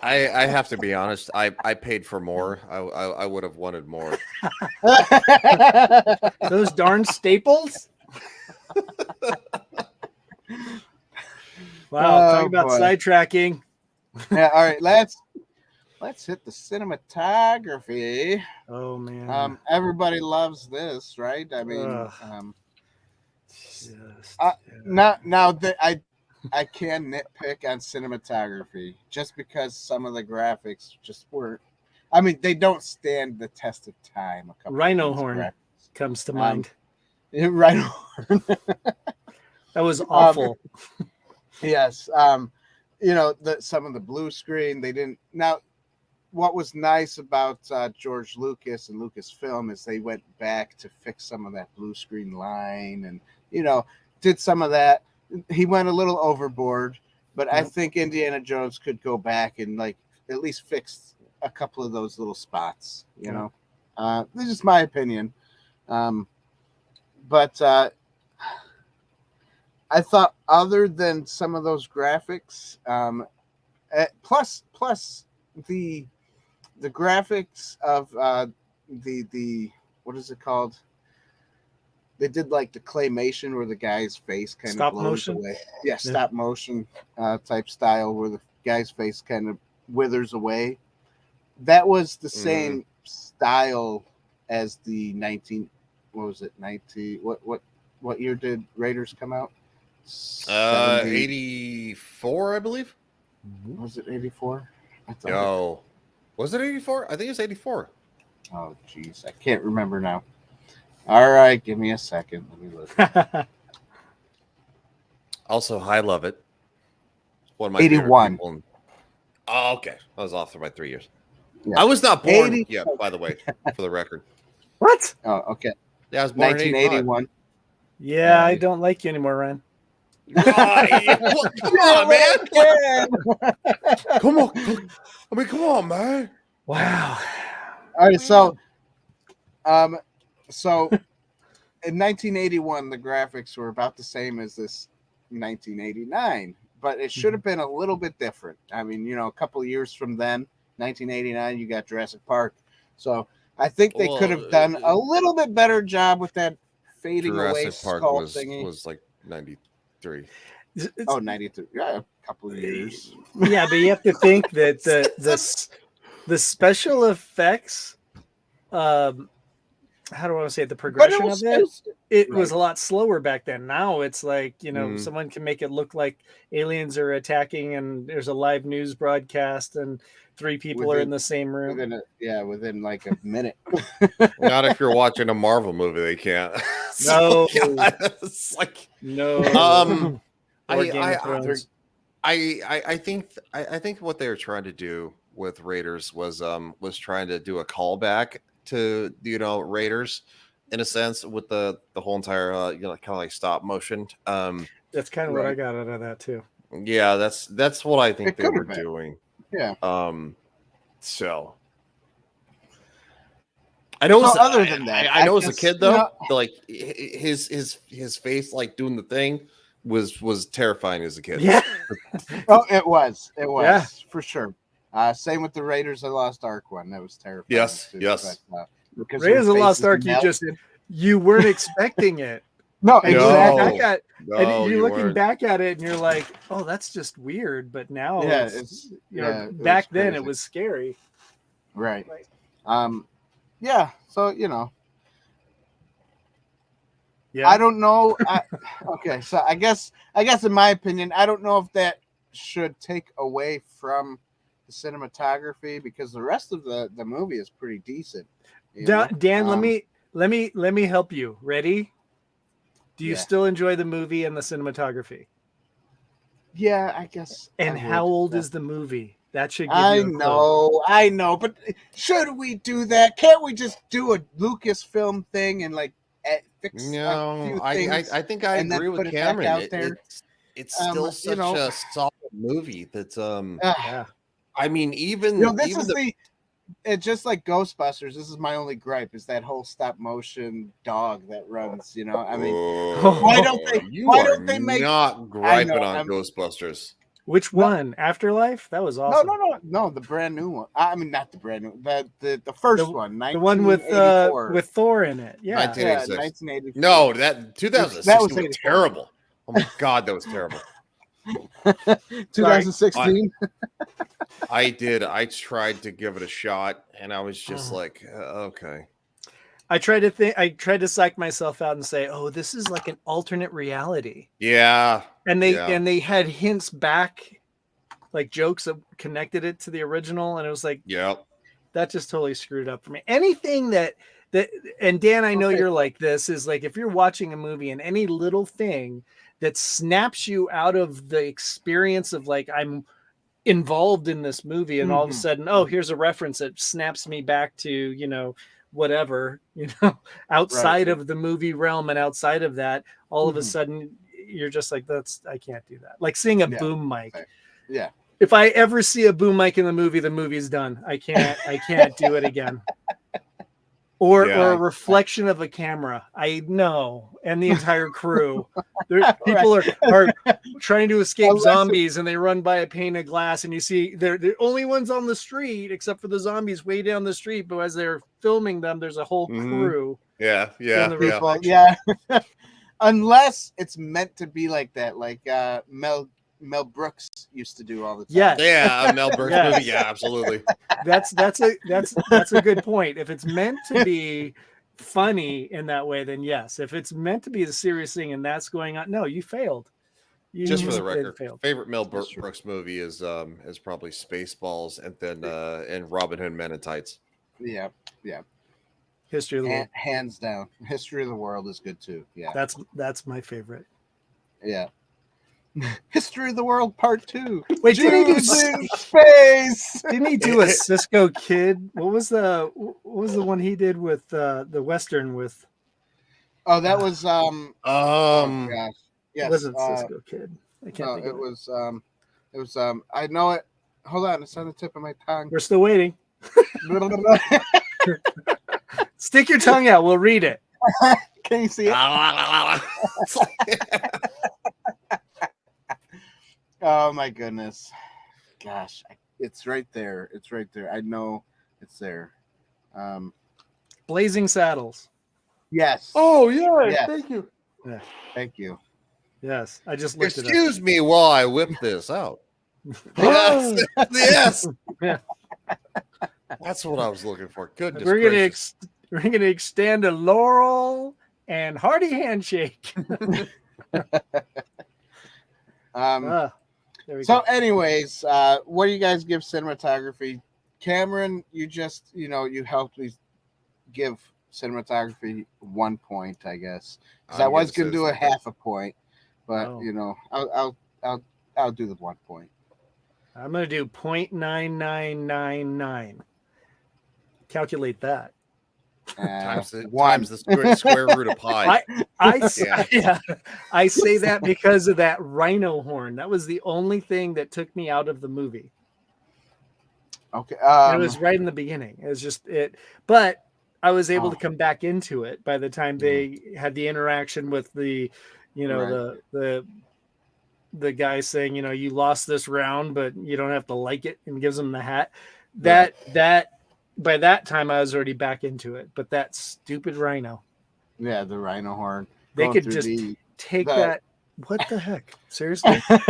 [SPEAKER 1] I have to be honest. I paid for more. I would have wanted more.
[SPEAKER 2] Those darn staples. Wow, talk about sidetracking.
[SPEAKER 3] Yeah, all right, let's hit the cinematography.
[SPEAKER 2] Oh man.
[SPEAKER 3] Everybody loves this, right? I mean, now that I can nitpick on cinematography just because some of the graphics just weren't. I mean, they don't stand the test of time.
[SPEAKER 2] Rhino horn comes to mind.
[SPEAKER 3] Rhino horn.
[SPEAKER 2] That was awful.
[SPEAKER 3] Yes. Some of the blue screen, they didn't. Now, what was nice about George Lucas and Lucasfilm is they went back to fix some of that blue screen line and, did some of that. He went a little overboard, but I think Indiana Jones could go back and at least fix a couple of those little spots, This is just my opinion. But I thought other than some of those graphics, plus the graphics of the what is it called? They did the claymation where the guy's face kind of blows away. Yeah, stop motion type style where the guy's face kind of withers away. That was the same style as the 19. What was it? 19. What year did Raiders come out?
[SPEAKER 1] 84, I believe.
[SPEAKER 3] Was it 84?
[SPEAKER 1] No. Was it 84? I think it's 84.
[SPEAKER 3] Oh, geez. I can't remember now. All right. Give me a second. Let me look.
[SPEAKER 1] Also, I love it. One of my
[SPEAKER 3] 81.
[SPEAKER 1] Oh, okay. I was off for my 3 years.
[SPEAKER 3] Yeah.
[SPEAKER 1] I was not born yet, by the way, for the record.
[SPEAKER 2] What?
[SPEAKER 3] Oh, okay.
[SPEAKER 1] Yeah, I was born
[SPEAKER 3] 1981.
[SPEAKER 2] Yeah, I don't like you anymore, Ryan.
[SPEAKER 1] Come on, man. Come on. I mean, come on, man.
[SPEAKER 2] Wow.
[SPEAKER 3] All right, so in 1981, the graphics were about the same as this 1989, but it should have been a little bit different. I mean, a couple of years from then, 1989, you got Jurassic Park. So I think they could have done a little bit better job with that fading away
[SPEAKER 1] Jurassic Park
[SPEAKER 3] skull
[SPEAKER 1] was
[SPEAKER 3] thingy.
[SPEAKER 1] Was like 93.
[SPEAKER 3] Oh, 93. Yeah, a couple of years.
[SPEAKER 2] Yeah, but you have to think that the special effects, how do I want to say it? The progression of it was a lot slower back then. Now it's like, someone can make it look like aliens are attacking and there's a live news broadcast and 3 people are in the same room.
[SPEAKER 3] Within like a minute.
[SPEAKER 1] Not if you're watching a Marvel movie, they can't.
[SPEAKER 2] No.
[SPEAKER 1] It's like
[SPEAKER 2] no.
[SPEAKER 1] I think what they were trying to do with Raiders was trying to do a callback to Raiders in a sense with the whole entire kind of like stop motion.
[SPEAKER 2] That's kind of what I got out of that too.
[SPEAKER 1] Yeah, that's what I think they were doing.
[SPEAKER 3] Yeah.
[SPEAKER 1] So I know.
[SPEAKER 3] So other than that,
[SPEAKER 1] I know as a kid though, like his face, like doing the thing, was terrifying as a kid.
[SPEAKER 2] Yeah.
[SPEAKER 3] Oh, it was for sure. Same with the Raiders of the Lost Ark one. That was terrifying.
[SPEAKER 1] Yes.
[SPEAKER 3] But,
[SPEAKER 2] Raiders of the Lost Ark, you weren't expecting it.
[SPEAKER 3] No,
[SPEAKER 2] And
[SPEAKER 3] exactly.
[SPEAKER 2] you're looking back at it, and you're like, "Oh, that's just weird." But now, back then it was scary.
[SPEAKER 3] Right. Yeah. So
[SPEAKER 2] Yeah.
[SPEAKER 3] I don't know. Okay, so I guess in my opinion, I don't know if that should take away from the cinematography because the rest of the movie is pretty decent.
[SPEAKER 2] Dan, let me help you. Ready? Do you still enjoy the movie and the cinematography?
[SPEAKER 3] Yeah, I guess.
[SPEAKER 2] And how old is the movie? That should give
[SPEAKER 3] I
[SPEAKER 2] you a clue.
[SPEAKER 3] I know, but should we do that? Can't we just do a Lucasfilm thing and like fix a few things?
[SPEAKER 1] I think I agree with Cameron. It's still such a solid movie that's I mean, even
[SPEAKER 3] it's just like Ghostbusters. This is my only gripe: is that whole stop motion dog that runs. I mean, why don't they make
[SPEAKER 1] not griping on Ghostbusters?
[SPEAKER 2] Which one? Afterlife? That was awesome.
[SPEAKER 3] No, the brand new one. I mean, not the brand new. The first one.
[SPEAKER 2] The one with Thor in it. Yeah,
[SPEAKER 3] 1984.
[SPEAKER 1] No, that 2006 was terrible. Oh my god, that was terrible.
[SPEAKER 3] 2016.
[SPEAKER 1] I tried to give it a shot, and I was just like, okay.
[SPEAKER 2] I tried to psych myself out and say, "Oh, this is like an alternate reality."
[SPEAKER 1] Yeah,
[SPEAKER 2] and they had hints back, like jokes that connected it to the original, and it was like, that just totally screwed up for me. Anything that and Dan, I know you're like this, is like if you're watching a movie and any little thing that snaps you out of the experience of like I'm involved in this movie, and all of a sudden, here's a reference that snaps me back to whatever outside of the movie realm, and outside of that, all of a sudden you're just like, I can't do that. Like seeing a boom mic.
[SPEAKER 3] Yeah.
[SPEAKER 2] If I ever see a boom mic in the movie's done. I can't do it again. Or a reflection of a camera. I know. And the entire crew. People are trying to escape zombies, and they run by a pane of glass, and you see they're the only ones on the street except for the zombies way down the street. But as they're filming them, there's a whole crew.
[SPEAKER 1] Yeah.
[SPEAKER 3] Unless it's meant to be like that, like Mel Brooks used to do all the time.
[SPEAKER 2] Yes.
[SPEAKER 1] Yeah, Mel Brooks movie. Yeah, absolutely.
[SPEAKER 2] That's a good point. If it's meant to be funny in that way, then yes. If it's meant to be a serious thing and that's going on, no, you failed.
[SPEAKER 1] Just for the record, favorite Mel Brooks movie is probably Spaceballs, and then and Robin Hood Men in Tights.
[SPEAKER 3] Yeah.
[SPEAKER 2] History of the World,
[SPEAKER 3] hands down. History of the World is good too. Yeah,
[SPEAKER 2] that's my favorite.
[SPEAKER 3] Yeah. History of the World Part 2.
[SPEAKER 2] Wait,
[SPEAKER 3] didn't he do space?
[SPEAKER 2] Didn't he do a Cisco Kid? What was the one he did with the Western with?
[SPEAKER 3] Oh, that was oh gosh. Yes.
[SPEAKER 2] It wasn't Cisco Kid. I can't think of
[SPEAKER 3] it. It was I know it. Hold on, it's on the tip of my tongue.
[SPEAKER 2] We're still waiting. Stick your tongue out. We'll read it.
[SPEAKER 3] Can you see it? Oh my goodness. Gosh, it's right there. It's right there. I know it's there.
[SPEAKER 2] Blazing Saddles.
[SPEAKER 3] Yes.
[SPEAKER 1] Oh yeah.
[SPEAKER 3] Yes.
[SPEAKER 1] Thank you.
[SPEAKER 3] Yeah. Thank you.
[SPEAKER 2] Yes. I just looked
[SPEAKER 1] Excuse me while I whip this out. Yes. Yes.
[SPEAKER 2] Yeah.
[SPEAKER 1] That's what I was looking for. Goodness.
[SPEAKER 2] We're gonna extend a laurel and hearty handshake.
[SPEAKER 3] So anyways, what do you guys give cinematography? Cameron, you just you helped me give cinematography 1 point, I guess, because I was gonna do a half a point, but I'll do the 1 point.
[SPEAKER 2] I'm gonna do 0.9999. Calculate that.
[SPEAKER 1] Times the square root of pi.
[SPEAKER 2] I say that because of that rhino horn. That was the only thing that took me out of the movie.
[SPEAKER 3] Okay.
[SPEAKER 2] It was right in the beginning. It was just it, but I was able to come back into it by the time they had the interaction with the, the guy saying, you lost this round, but you don't have to like it, and gives him the hat. That by that time I was already back into it, but that stupid rhino.
[SPEAKER 3] Yeah, the rhino horn.
[SPEAKER 2] They could just take that. What the heck? Seriously? I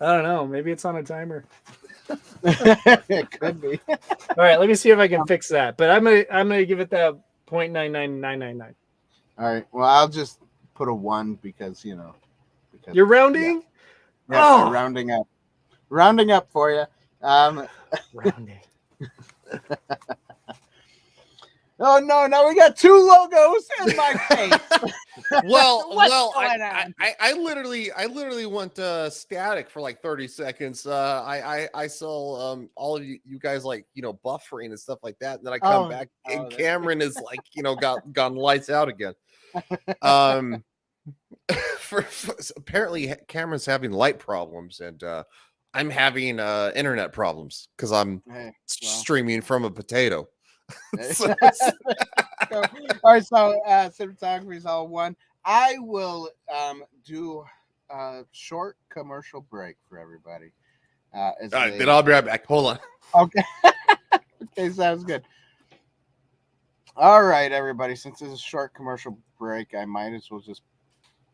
[SPEAKER 2] don't know. Maybe it's on a timer.
[SPEAKER 3] It could be.
[SPEAKER 2] All right, let me see if I can fix that. But I'm gonna give it that 0.99999.
[SPEAKER 3] All right. Well, I'll just put a 1 because because
[SPEAKER 2] you're rounding.
[SPEAKER 3] Yeah, rounding up for you.
[SPEAKER 2] Rounding.
[SPEAKER 3] Oh no! Now we got 2 logos in my face.
[SPEAKER 1] I literally went static for like 30 seconds. I saw all of you guys like buffering and stuff like that, and then I come back and Cameron is like gone lights out again. Apparently Cameron's having light problems and I'm having internet problems because I'm streaming from a potato.
[SPEAKER 3] All right, so cinematography is all 1. I will do a short commercial break for everybody.
[SPEAKER 1] All right, then I'll be right back. Hold on.
[SPEAKER 3] Okay. Okay, sounds good. All right, everybody. Since it's a short commercial break, I might as well just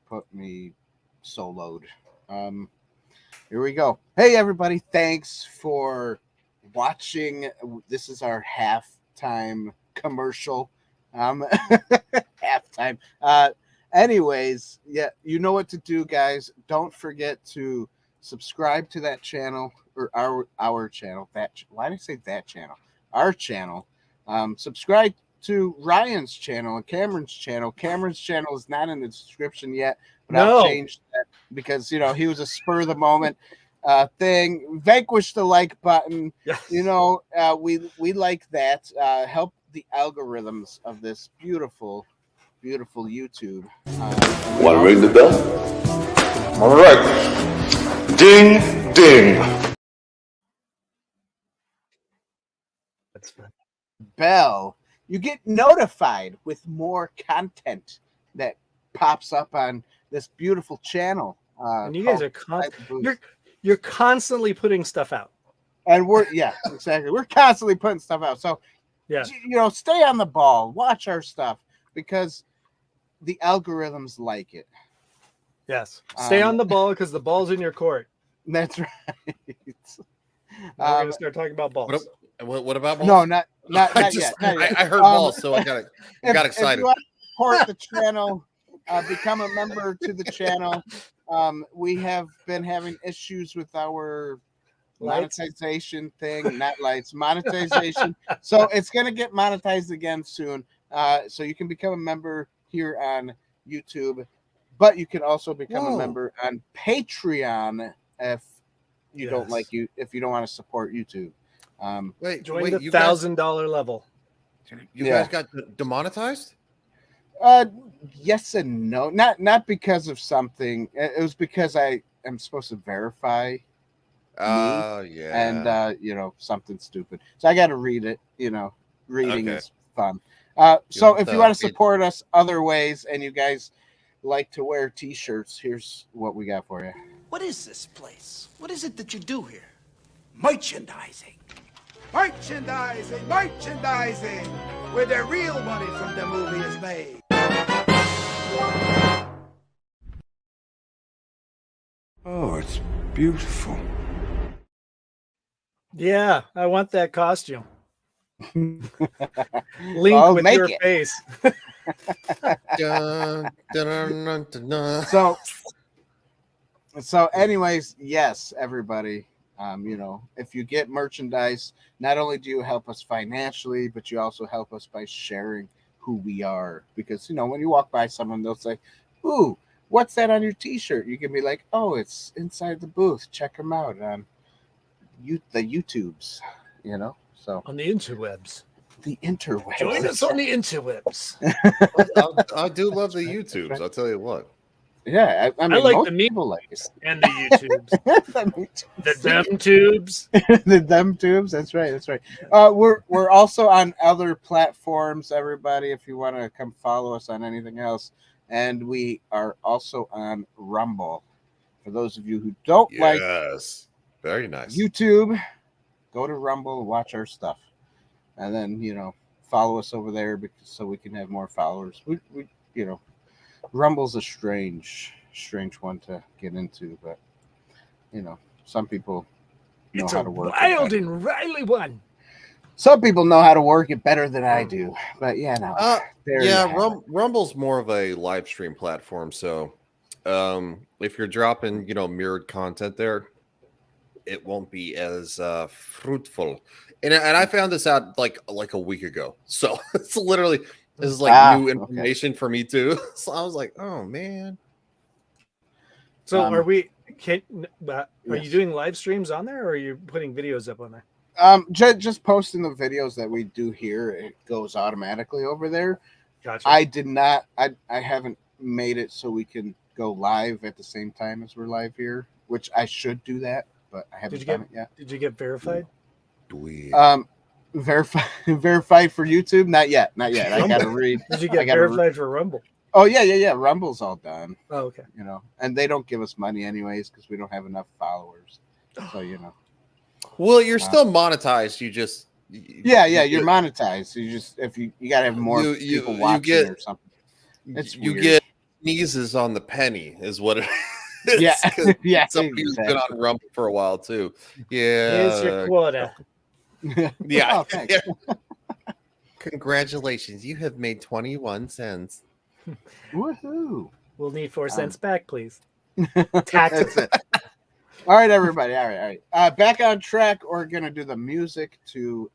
[SPEAKER 3] put me soloed. Here we go. Hey, everybody. Thanks for watching. This is our halftime commercial. Halftime. Anyways, yeah, you know what to do, guys. Don't forget to subscribe to that channel or our channel. Why did I say that channel? Our channel. Subscribe to Ryan's channel and Cameron's channel. Cameron's channel is not in the description yet, but I'll change that because he was a spur of the moment thing. Vanquish the like button.
[SPEAKER 2] Yes.
[SPEAKER 3] We like that. Help the algorithms of this beautiful YouTube.
[SPEAKER 4] Want to ring the bell? All right. Ding, ding.
[SPEAKER 2] That's fun.
[SPEAKER 3] Bell. You get notified with more content that pops up on this beautiful channel.
[SPEAKER 2] And you guys are you're constantly putting stuff out.
[SPEAKER 3] And exactly. We're constantly putting stuff out. So stay on the ball, watch our stuff because the algorithms like it.
[SPEAKER 2] Yes. Stay on the ball because the ball's in your court.
[SPEAKER 3] That's right.
[SPEAKER 2] We're gonna start talking about balls.
[SPEAKER 1] What about balls?
[SPEAKER 3] No, not yet.
[SPEAKER 1] I heard balls, so I got excited.
[SPEAKER 3] If you want to support the channel, become a member to the channel. We have been having issues with our monetization thing, not lights, monetization. So it's going to get monetized again soon. So you can become a member here on YouTube, but you can also become a member on Patreon if you don't want to support YouTube.
[SPEAKER 2] Join the $1,000 level.
[SPEAKER 1] You guys got demonetized?
[SPEAKER 3] Yes and no. Not because of something. It was because I am supposed to verify. And something stupid. So I got to read it. Reading is fun. So if you want to support us other ways, and you guys like to wear T-shirts, here's what we got for you.
[SPEAKER 5] What is this place? What is it that you do here? Merchandising. Merchandising, merchandising, where the real money from the movie is made.
[SPEAKER 4] Oh, it's beautiful.
[SPEAKER 2] Yeah, I want that costume. Link with your face.
[SPEAKER 3] So anyways, yes, everybody. If you get merchandise, not only do you help us financially, but you also help us by sharing who we are. Because, when you walk by someone, they'll say, "Ooh, what's that on your T-shirt?" You can be like, "Oh, it's inside the booth. Check them out on the YouTubes." So
[SPEAKER 2] on the interwebs.
[SPEAKER 3] The interwebs.
[SPEAKER 2] Join us on the interwebs.
[SPEAKER 1] I do love the YouTubes. I'll tell you what.
[SPEAKER 3] Yeah, I mean,
[SPEAKER 2] I like
[SPEAKER 3] most
[SPEAKER 2] the
[SPEAKER 3] people like it.
[SPEAKER 2] And the YouTubes. The them tubes.
[SPEAKER 3] The them tubes. That's right. We're also on other platforms, everybody, if you want to come follow us on anything else. And we are also on Rumble. For those of you who don't like
[SPEAKER 1] very nice
[SPEAKER 3] YouTube, go to Rumble, watch our stuff. And then, follow us over there so we can have more followers. We Rumble's a strange one to get into, but some people know how to work.
[SPEAKER 2] It's a wild and wily one.
[SPEAKER 3] Some people know how to work it better than I do, but
[SPEAKER 1] Rumble's more of a live stream platform. So, if you're dropping, mirrored content there, it won't be as fruitful. And I found this out like a week ago. So this is like new information for me too. So I was like, oh man.
[SPEAKER 2] So are you doing live streams on there, or are you putting videos up on there?
[SPEAKER 3] Just posting the videos that we do here, it goes automatically over there.
[SPEAKER 2] Gotcha.
[SPEAKER 3] I did not. I haven't made it so we can go live at the same time as we're live here, which I should do that, but I haven't done it yet.
[SPEAKER 2] Did you get verified?
[SPEAKER 3] Verified for YouTube? Not yet. I gotta read.
[SPEAKER 2] Did you get verified for Rumble?
[SPEAKER 3] Oh yeah. Rumble's all done.
[SPEAKER 2] Oh, okay.
[SPEAKER 3] And they don't give us money anyways because we don't have enough followers. So
[SPEAKER 1] Well, you're still monetized. You just
[SPEAKER 3] you're monetized. You just if you gotta have more people watching or something.
[SPEAKER 1] You get sneezes on the penny, is what it is.
[SPEAKER 3] Yeah.
[SPEAKER 1] Somebody's been on Rumble for a while too. Yeah.
[SPEAKER 2] Here's your quota.
[SPEAKER 1] Yeah.
[SPEAKER 3] Oh, thanks.
[SPEAKER 1] Congratulations, you have made 21 cents.
[SPEAKER 3] Woohoo!
[SPEAKER 2] We'll need 4 cents back, please.
[SPEAKER 3] That's it. All right, everybody. All right. Back on track. We're gonna do the music to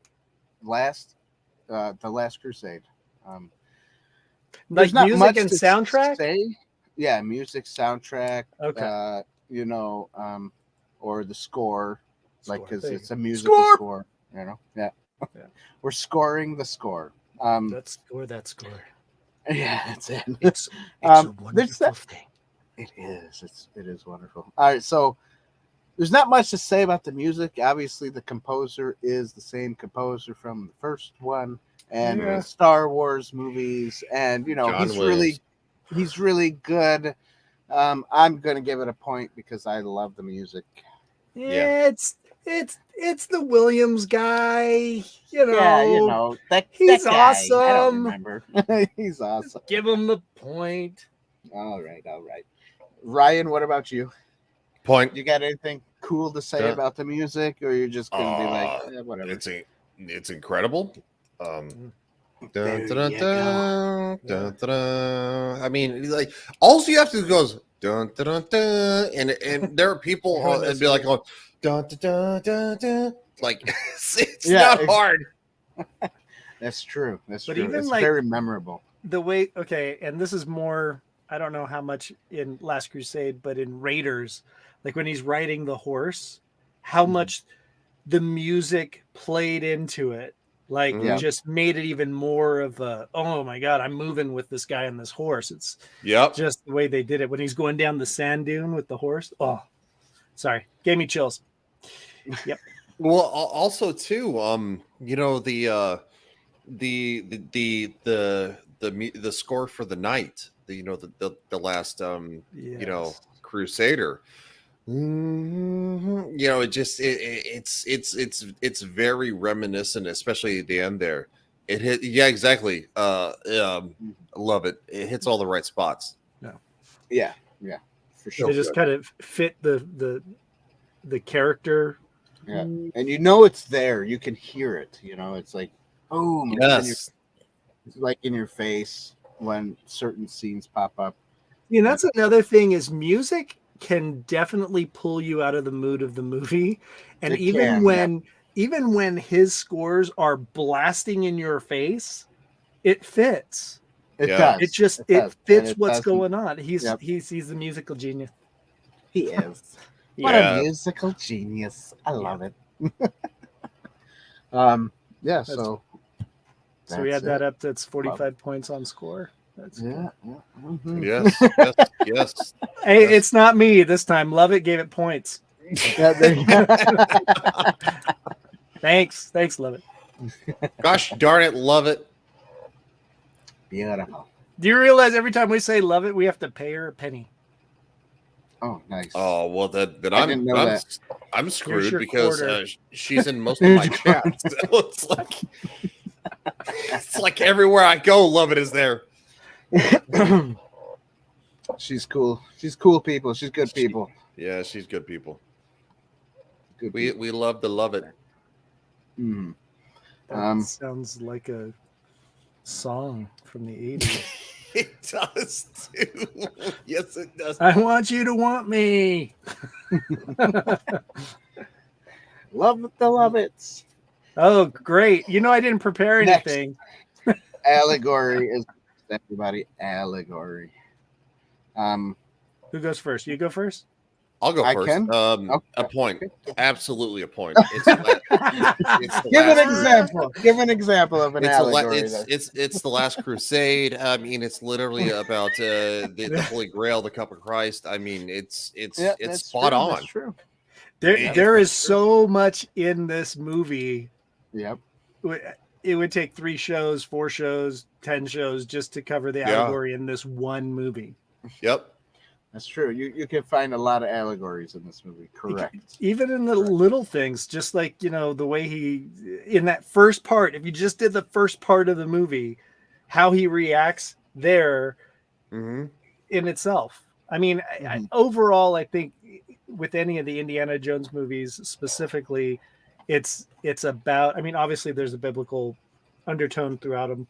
[SPEAKER 3] the Last Crusade.
[SPEAKER 2] Like
[SPEAKER 3] not
[SPEAKER 2] music
[SPEAKER 3] much
[SPEAKER 2] and
[SPEAKER 3] to
[SPEAKER 2] soundtrack.
[SPEAKER 3] Yeah, music, soundtrack.
[SPEAKER 2] Okay.
[SPEAKER 3] Or the score, because it's a musical score. Yeah. We're scoring the score.
[SPEAKER 2] That score.
[SPEAKER 3] Yeah, that's it.
[SPEAKER 2] It's a wonderful thing.
[SPEAKER 3] It is wonderful. All right, so there's not much to say about the music. Obviously, the composer is the same composer from the first one and the Star Wars movies, and he's really good. I'm gonna give it a point because I love the music.
[SPEAKER 2] Yeah, it's the Williams guy.
[SPEAKER 3] He's
[SPEAKER 2] awesome.
[SPEAKER 3] I don't remember. He's awesome.
[SPEAKER 2] Give him the point.
[SPEAKER 3] All right. Ryan, what about you?
[SPEAKER 1] Point.
[SPEAKER 3] You got anything cool to say about the music, or you're just gonna be like, whatever?
[SPEAKER 1] It's incredible. I mean, like, all you have to do goes dun dun dun dun, and there are people and be like, going dun dun dun dun. Like it's not hard.
[SPEAKER 3] That's true. But true.
[SPEAKER 2] Even
[SPEAKER 3] it's very memorable.
[SPEAKER 2] The way, and this is more. I don't know how much in Last Crusade, but in Raiders, like when he's riding the horse, how much the music played into it. Like just made it even more of a, oh my God, I'm moving with this guy on this horse. It's just the way they did it when he's going down the sand dune with the horse. Oh, sorry. Gave me chills. Yep.
[SPEAKER 1] Well, also too, the score for the night, the last, Crusader. It's very reminiscent, especially at the end there. It hit, exactly. I love it. It hits all the right spots.
[SPEAKER 3] Yeah, for sure.
[SPEAKER 2] They just kind of fit the character.
[SPEAKER 3] Yeah, and it's there. You can hear it. It's like, boom.
[SPEAKER 1] Yes.
[SPEAKER 3] It's like in your face when certain scenes pop up.
[SPEAKER 2] That's another thing is music can definitely pull you out of the mood of the movie, and even when his scores are blasting in your face, it fits.
[SPEAKER 3] It does.
[SPEAKER 2] It fits what's going on. He's the musical genius.
[SPEAKER 3] He is. What a musical genius. I love it. So
[SPEAKER 2] we had that up. That's 45 points on score.
[SPEAKER 3] Mm-hmm.
[SPEAKER 1] Yes.
[SPEAKER 2] Hey, it's not me this time. Love it. Gave it points. Thanks, love it.
[SPEAKER 1] Gosh darn it, love it.
[SPEAKER 3] Beautiful.
[SPEAKER 2] Do you realize every time we say love it, we have to pay her a penny?
[SPEAKER 3] Oh, nice.
[SPEAKER 1] Oh well, then I'm screwed because she's in most of my chats. So it's like It's like everywhere I go, Lovett is there.
[SPEAKER 3] She's cool. She's cool people. She's good people.
[SPEAKER 1] Yeah, she's good people.
[SPEAKER 3] Good
[SPEAKER 1] We love to love it.
[SPEAKER 3] Mm.
[SPEAKER 2] That sounds like a song from the 80s.
[SPEAKER 1] It does too. Yes, it does.
[SPEAKER 2] I want you to want me.
[SPEAKER 3] Love it, the love it.
[SPEAKER 2] Oh, great. You know, I didn't prepare anything.
[SPEAKER 3] Allegory is everybody. Allegory.
[SPEAKER 2] Who goes first? You go first?
[SPEAKER 1] I'll go
[SPEAKER 3] I
[SPEAKER 1] first.
[SPEAKER 3] can? Okay.
[SPEAKER 1] A point. Absolutely a point. It's the
[SPEAKER 3] Give an
[SPEAKER 1] last-
[SPEAKER 3] example. Give an example of an allegory.
[SPEAKER 1] It's the Last Crusade. I mean, it's literally about the Holy Grail, the Cup of Christ. I mean, it's
[SPEAKER 3] that's
[SPEAKER 1] spot
[SPEAKER 3] true,
[SPEAKER 1] on.
[SPEAKER 3] That's true.
[SPEAKER 2] There is so much in this movie.
[SPEAKER 3] Yep.
[SPEAKER 2] It would take 3 shows, 4 shows, 10 shows just to cover the allegory in this one movie.
[SPEAKER 1] Yep.
[SPEAKER 3] That's true. You can find a lot of allegories in this movie. Correct.
[SPEAKER 2] Even in the little things, just like, you know, the way he, in that first part, if you just did the first part of the movie, how he reacts there in itself. I mean, overall, I think with any of the Indiana Jones movies specifically, it's about, I mean, obviously there's a biblical undertone throughout them.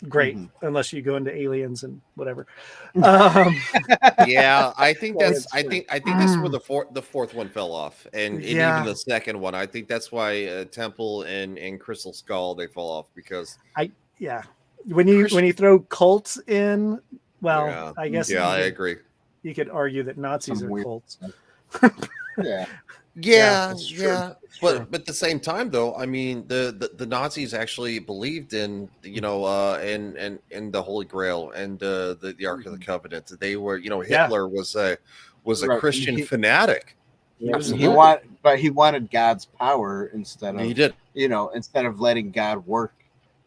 [SPEAKER 2] Great, unless you go into aliens and whatever.
[SPEAKER 1] Yeah, I think that's I think that's where the fourth one fell off, and even the second one. I think that's why Temple and Crystal Skull they fall off because
[SPEAKER 2] when you throw cults in, well, I guess
[SPEAKER 1] I agree.
[SPEAKER 2] You could argue that Nazis are cults.
[SPEAKER 1] Yeah, but at the same time, though, I mean, the Nazis actually believed in in the Holy Grail and the Ark of the Covenant. They were, Hitler was a Christian fanatic.
[SPEAKER 3] He wanted God's power instead of instead of letting God work.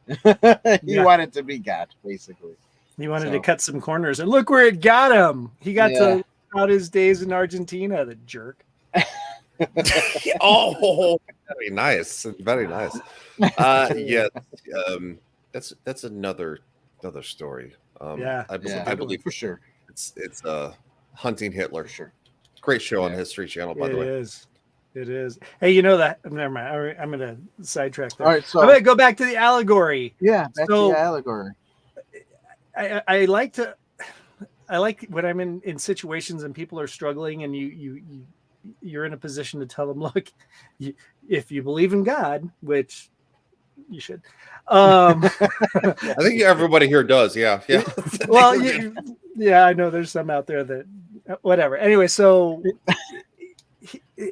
[SPEAKER 3] He wanted to be God, basically.
[SPEAKER 2] He wanted to cut some corners, and look where it got him. He got to out his days in Argentina, the jerk.
[SPEAKER 1] Oh, very nice, very nice. That's another story. I believe
[SPEAKER 3] for sure.
[SPEAKER 1] It's Hunting Hitler.
[SPEAKER 3] For sure.
[SPEAKER 1] Great show on History Channel, by the way.
[SPEAKER 2] It is. Hey, you know that? Never mind. I'm going to sidetrack there.
[SPEAKER 3] All right, so
[SPEAKER 2] I'm going to go back to the allegory.
[SPEAKER 3] Yeah, back to the allegory.
[SPEAKER 2] I like when I'm in situations and people are struggling, and you're in a position to tell them, look, if you believe in God, which you should.
[SPEAKER 1] I think everybody here does. Yeah.
[SPEAKER 2] Well, I know there's some out there that whatever. Anyway, so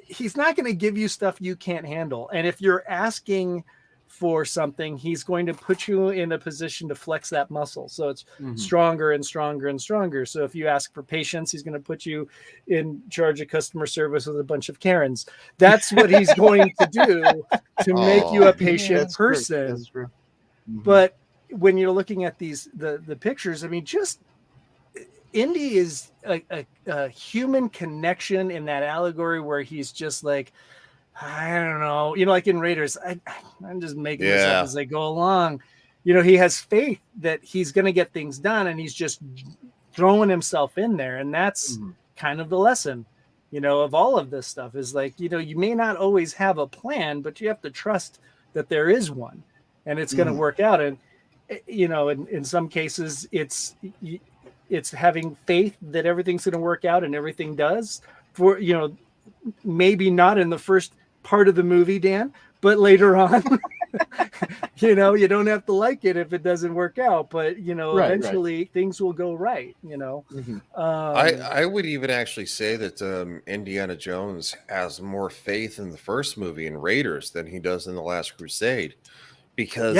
[SPEAKER 2] he's not going to give you stuff you can't handle. And if you're asking for something, he's going to put you in a position to flex that muscle. So it's stronger and stronger and stronger. So if you ask for patience, he's going to put you in charge of customer service with a bunch of Karens. That's what he's going to do to make you a patient person.
[SPEAKER 3] That's true.
[SPEAKER 2] But when you're looking at the pictures, I mean, just Indy is a human connection in that allegory where he's just like, I don't know, like in Raiders, I'm just making this up as they go along. He has faith that he's going to get things done, and he's just throwing himself in there. And that's kind of the lesson, of all of this stuff is like, you may not always have a plan, but you have to trust that there is one, and it's going to work out. And, in some cases, it's having faith that everything's going to work out, and everything does for, maybe not in the first part of the movie, Dan, but later on, you don't have to like it if it doesn't work out, but eventually things will go right.
[SPEAKER 1] I would even actually say that Indiana Jones has more faith in the first movie in Raiders than he does in the Last Crusade, because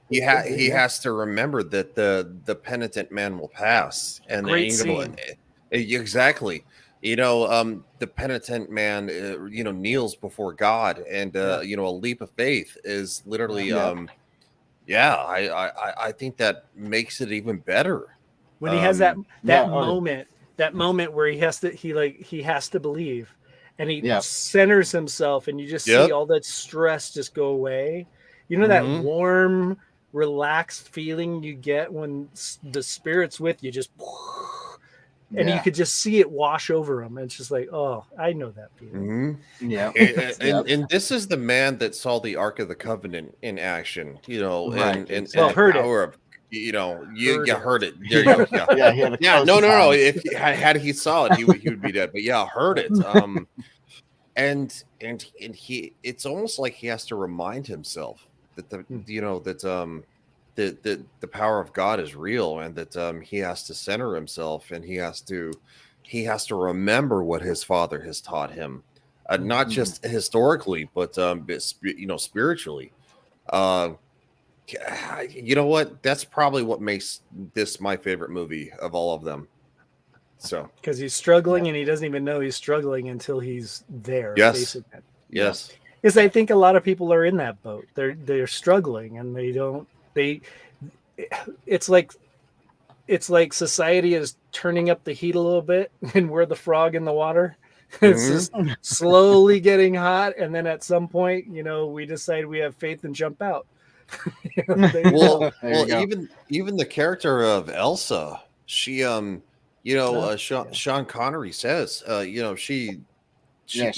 [SPEAKER 1] he has to remember that the penitent man will pass, and
[SPEAKER 2] great scene.
[SPEAKER 1] Exactly. The penitent man, kneels before God, and a leap of faith is literally, I think that makes it even better.
[SPEAKER 2] When he has that moment where he has to believe, and he centers himself, and you just see all that stress just go away. That warm relaxed feeling you get when the spirit's with you, just and you could just see it wash over him. And it's just like, oh, I know that feeling.
[SPEAKER 3] Yeah.
[SPEAKER 1] And this is the man that saw the Ark of the Covenant in action, you know, and
[SPEAKER 2] heard it.
[SPEAKER 1] power of, you know, you heard it.
[SPEAKER 3] There you go. Yeah, he had a
[SPEAKER 1] no. If had he saw it, he would be dead. But yeah, heard it. And he, it's almost like he has to remind himself that the power of God is real, and that he has to center himself, and he has to remember what his father has taught him, not just historically, but spiritually. You know what? That's probably what makes this my favorite movie of all of them. So,
[SPEAKER 2] because he's struggling and he doesn't even know he's struggling until he's there.
[SPEAKER 1] Yes. Yes.
[SPEAKER 2] Because I think a lot of people are in that boat. They're struggling and it's like society is turning up the heat a little bit and we're the frog in the water. It's just slowly getting hot. And then at some point, we decide we have faith and jump out.
[SPEAKER 1] Well, even the character of Elsa, she, Sean Connery says, she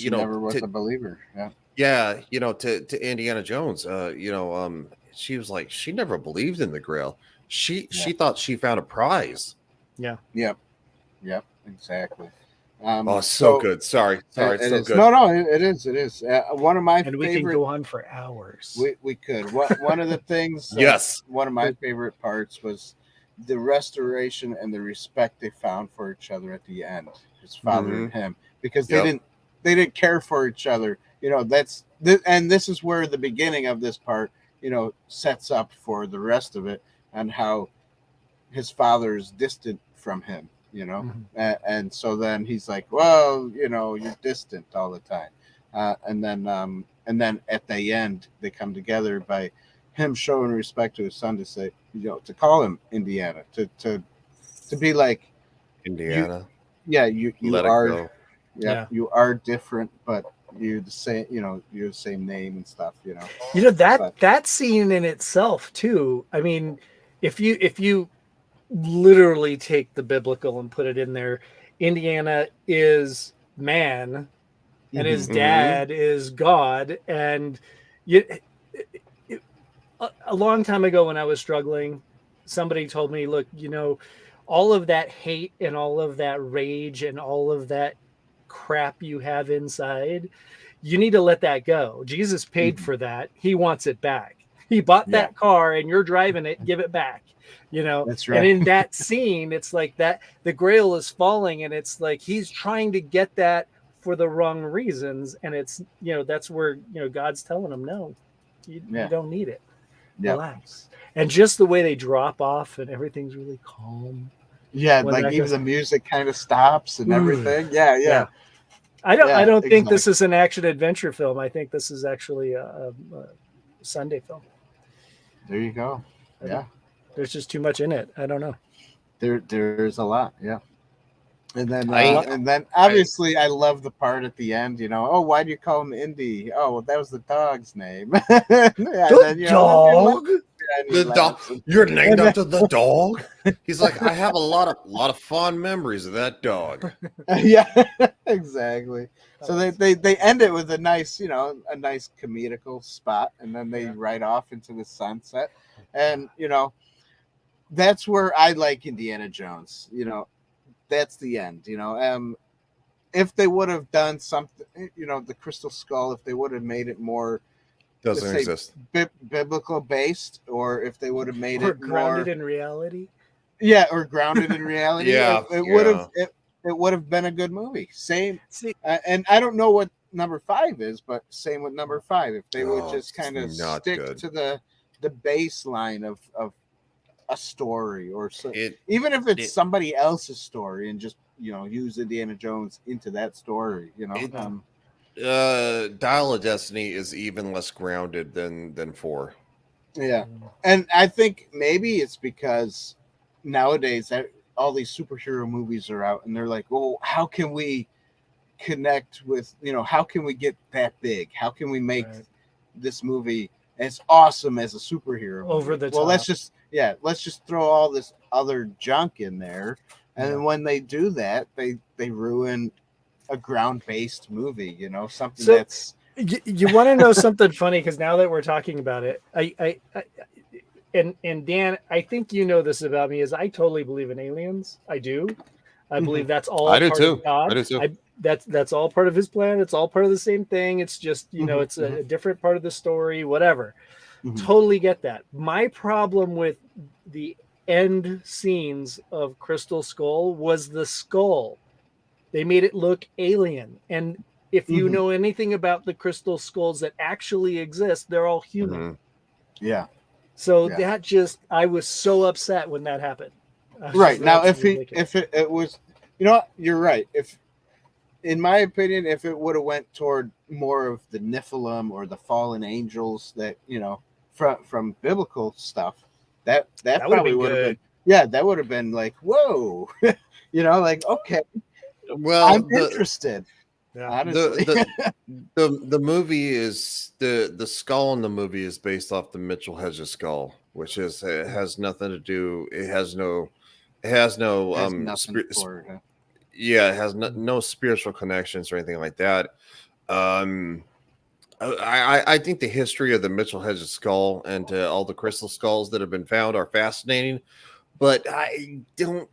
[SPEAKER 3] never was a believer.
[SPEAKER 1] Yeah. To Indiana Jones, she was like, she never believed in the Grail. She thought she found a prize.
[SPEAKER 2] Yeah.
[SPEAKER 3] Yep. Exactly.
[SPEAKER 1] So good. Sorry. It's so good.
[SPEAKER 3] No, it is. One of my
[SPEAKER 2] favorite. We can go on for hours.
[SPEAKER 3] We could. One of the things.
[SPEAKER 1] Yes.
[SPEAKER 3] One of my favorite parts was the restoration and the respect they found for each other at the end. His father and him, because they didn't care for each other. And this is where the beginning of this part, sets up for the rest of it, and how his father is distant from him. And so then he's like, well, you're distant all the time, and then at the end they come together by him showing respect to his son, to say, to call him Indiana, to be like
[SPEAKER 1] Indiana.
[SPEAKER 3] You are, you are different, but you're the same. You're the same name and stuff.
[SPEAKER 2] That scene in itself too. I mean, if you literally take the biblical and put it in there, Indiana is man and his dad is God. And a long time ago when I was struggling, somebody told me, look, all of that hate and all of that rage and all of that crap you have inside, you need to let that go. Jesus paid for that. He wants it back. He bought that car and you're driving it, give it back.
[SPEAKER 3] That's right.
[SPEAKER 2] And in that scene, it's like that the Grail is falling, and it's like he's trying to get that for the wrong reasons. And it's, that's where, God's telling him, no, you don't need it. Relax. And just the way they drop off and everything's really calm.
[SPEAKER 3] Yeah. Like even the music kind of stops and everything. Yeah.
[SPEAKER 2] I don't think this is an action adventure film. I think this is actually a Sunday film.
[SPEAKER 3] There you go. Yeah.
[SPEAKER 2] There's just too much in it. I don't know.
[SPEAKER 3] There's a lot. Yeah. And then obviously I love the part at the end, oh, why do you call him Indy? Oh, well, that was the dog's name.
[SPEAKER 1] Dog? The dog. You're named after the dog? He's like, I have a lot of fond memories of that dog.
[SPEAKER 3] Yeah, exactly. So they end it with a nice, a nice comedical spot, and then they ride off into the sunset. And, that's where I like Indiana Jones. That's the end. If they would have done something, the Crystal Skull, if they would have made it more
[SPEAKER 1] doesn't exist
[SPEAKER 3] biblical based, or if they would have made it
[SPEAKER 2] grounded
[SPEAKER 3] more
[SPEAKER 2] in reality.
[SPEAKER 3] Yeah, or grounded in reality. It would have been a good movie. Same. And I don't know what number 5 is, but same with number 5. If they would just kind of stick to the baseline of a story, or so, even if it's somebody else's story, and just use Indiana Jones into that story.
[SPEAKER 1] Dial of Destiny is even less grounded than 4.
[SPEAKER 3] Yeah, and I think maybe it's because nowadays all these superhero movies are out, and they're like, well, how can we connect with, how can we get that big? How can we make this movie and it's awesome as a superhero movie.
[SPEAKER 2] Over the
[SPEAKER 3] well,
[SPEAKER 2] top.
[SPEAKER 3] let's just throw all this other junk in there, and then when they do that, they ruin a ground-based movie. You know, something that's.
[SPEAKER 2] You want to know something funny? Because now that we're talking about it, I and Dan, I think you know this about me, is I totally believe in aliens. I do. I believe that's all.
[SPEAKER 1] I do
[SPEAKER 2] part
[SPEAKER 1] too.
[SPEAKER 2] Of God.
[SPEAKER 1] I do too.
[SPEAKER 2] That's all part of his plan. It's all part of the same thing. It's just, you know, it's a different part of the story, whatever. Totally get that. My problem with the end scenes of Crystal Skull was the skull. They made it look alien. And if you know anything about the crystal skulls that actually exist, they're all human.
[SPEAKER 3] Yeah.
[SPEAKER 2] So that just, I was so upset when that happened.
[SPEAKER 3] Right. Now, if it was, you know what? You're right. In my opinion, if it would have went toward more of the Nephilim or the fallen angels that, you know, from biblical stuff, that probably would have been, that would have been like, whoa, you know, like, okay,
[SPEAKER 1] well,
[SPEAKER 3] I'm interested.
[SPEAKER 2] Yeah.
[SPEAKER 1] The movie is the skull in the movie is based off the Mitchell Hedges skull, which is it has nothing to do. It has no it has no spiritual connections or anything like that. I think the history of the Mitchell Hedges skull and all the crystal skulls that have been found are fascinating, but I don't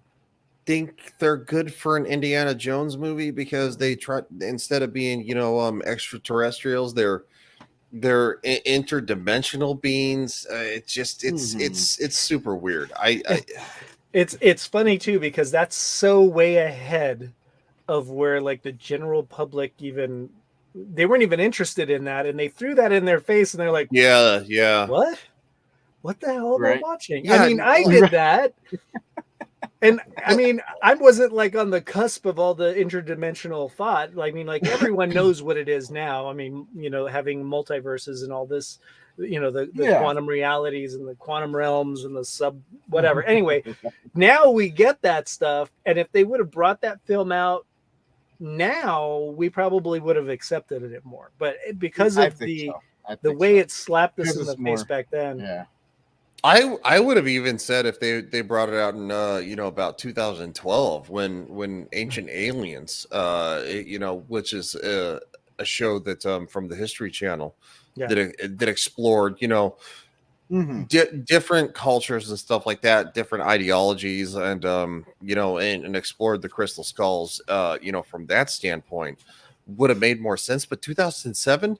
[SPEAKER 1] think they're good for an Indiana Jones movie because they try, instead of being, you know, extraterrestrials, they're interdimensional beings. It's just it's super weird.
[SPEAKER 2] It's funny too, because that's so way ahead of where like the general public even, they weren't even interested in that, and they threw that in their face, and they're like, what the hell am I watching?
[SPEAKER 1] Yeah,
[SPEAKER 2] I mean, I did that. And I mean, I wasn't like on the cusp of all the interdimensional thought. I mean, like everyone knows what it is now. I mean, you know, having multiverses and all this, you know, the quantum realities and the quantum realms and the sub whatever. Anyway, now we get that stuff. And if they would have brought that film out now, we probably would have accepted it more. But because of the way it slapped us in the face back then.
[SPEAKER 3] Yeah.
[SPEAKER 1] I would have even said if they brought it out in you know, about 2012 when Ancient Aliens you know, which is a show that from the History Channel that explored, you know, different cultures and stuff like that, different ideologies, and you know, and explored the crystal skulls you know, from that standpoint, would have made more sense. But 2007,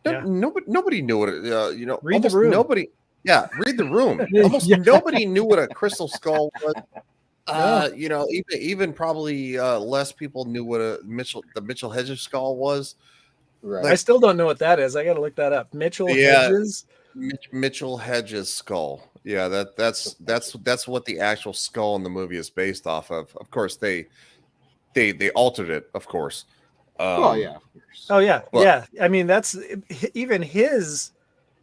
[SPEAKER 1] nobody knew what it, you know,
[SPEAKER 2] Read the Room.
[SPEAKER 1] Nobody. Yeah, Read the Room. Almost nobody knew what a crystal skull was. You know, even probably less people knew what the Mitchell Hedges skull was.
[SPEAKER 3] Right.
[SPEAKER 2] I still don't know what that is. I got to look that up. Mitchell Hedges.
[SPEAKER 1] Mitchell Hedges skull. Yeah, that's what the actual skull in the movie is based off of. Of course, they altered it. Of course.
[SPEAKER 3] Oh yeah.
[SPEAKER 2] Oh yeah, yeah. I mean, that's even his.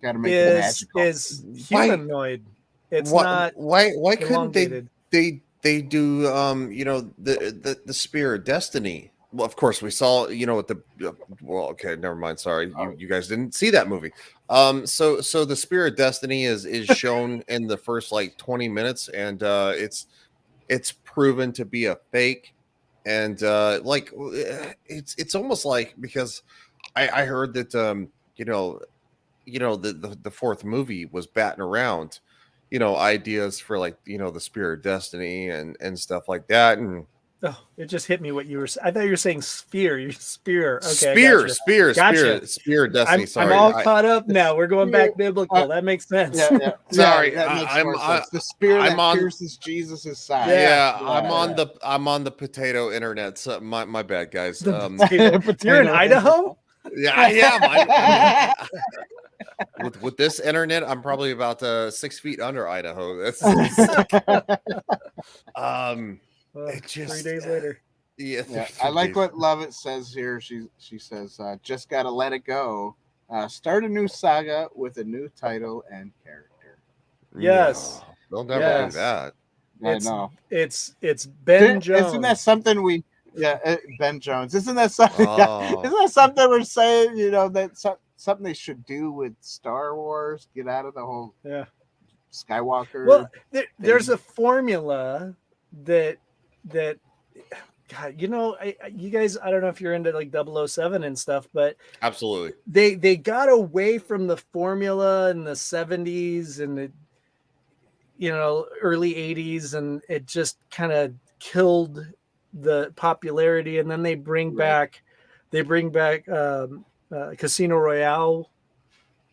[SPEAKER 3] Gotta make it magical.
[SPEAKER 2] Is humanoid. It's not.
[SPEAKER 1] Why couldn't they do you know, the Spear of Destiny? Well, of course we saw, you know, okay, never mind. Sorry, you guys didn't see that movie. So the Spear of Destiny is shown in the first like 20 minutes, and it's proven to be a fake, and like it's almost like, because I heard that the fourth movie was batting around, you know, ideas for like, you know, the Spear of Destiny and stuff like that. And
[SPEAKER 2] it just hit me what you were saying. I thought you were saying sphere. You spear. Okay,
[SPEAKER 1] Spear of Destiny.
[SPEAKER 2] I'm all caught up now. We're going back biblical. That makes sense.
[SPEAKER 3] Yeah.
[SPEAKER 1] Sorry,
[SPEAKER 3] I'm the spear that pierces Jesus' side.
[SPEAKER 1] Yeah, I'm on the potato internet. So my bad, guys.
[SPEAKER 2] You're in Idaho?
[SPEAKER 1] Yeah, I am. With this internet, I'm probably about 6 feet under Idaho. That's it just
[SPEAKER 2] 3 days later.
[SPEAKER 3] Yeah. I like what Lovett says here. She says, just gotta let it go. Start a new saga with a new title and character.
[SPEAKER 2] Yes.
[SPEAKER 1] No, they'll never do that.
[SPEAKER 3] I know.
[SPEAKER 2] It's Ben Jones.
[SPEAKER 3] Isn't that something Ben Jones. Isn't that something? Isn't that something we're saying? You know, that something they should do with Star Wars. Get out of the whole Skywalker.
[SPEAKER 2] Well, there's a formula that God, you know, you guys, I don't know if you're into like 007 and stuff, but
[SPEAKER 1] absolutely,
[SPEAKER 2] they got away from the formula in the 70s and the, you know, early 80s, and it just kind of killed the popularity. And then they bring back Casino Royale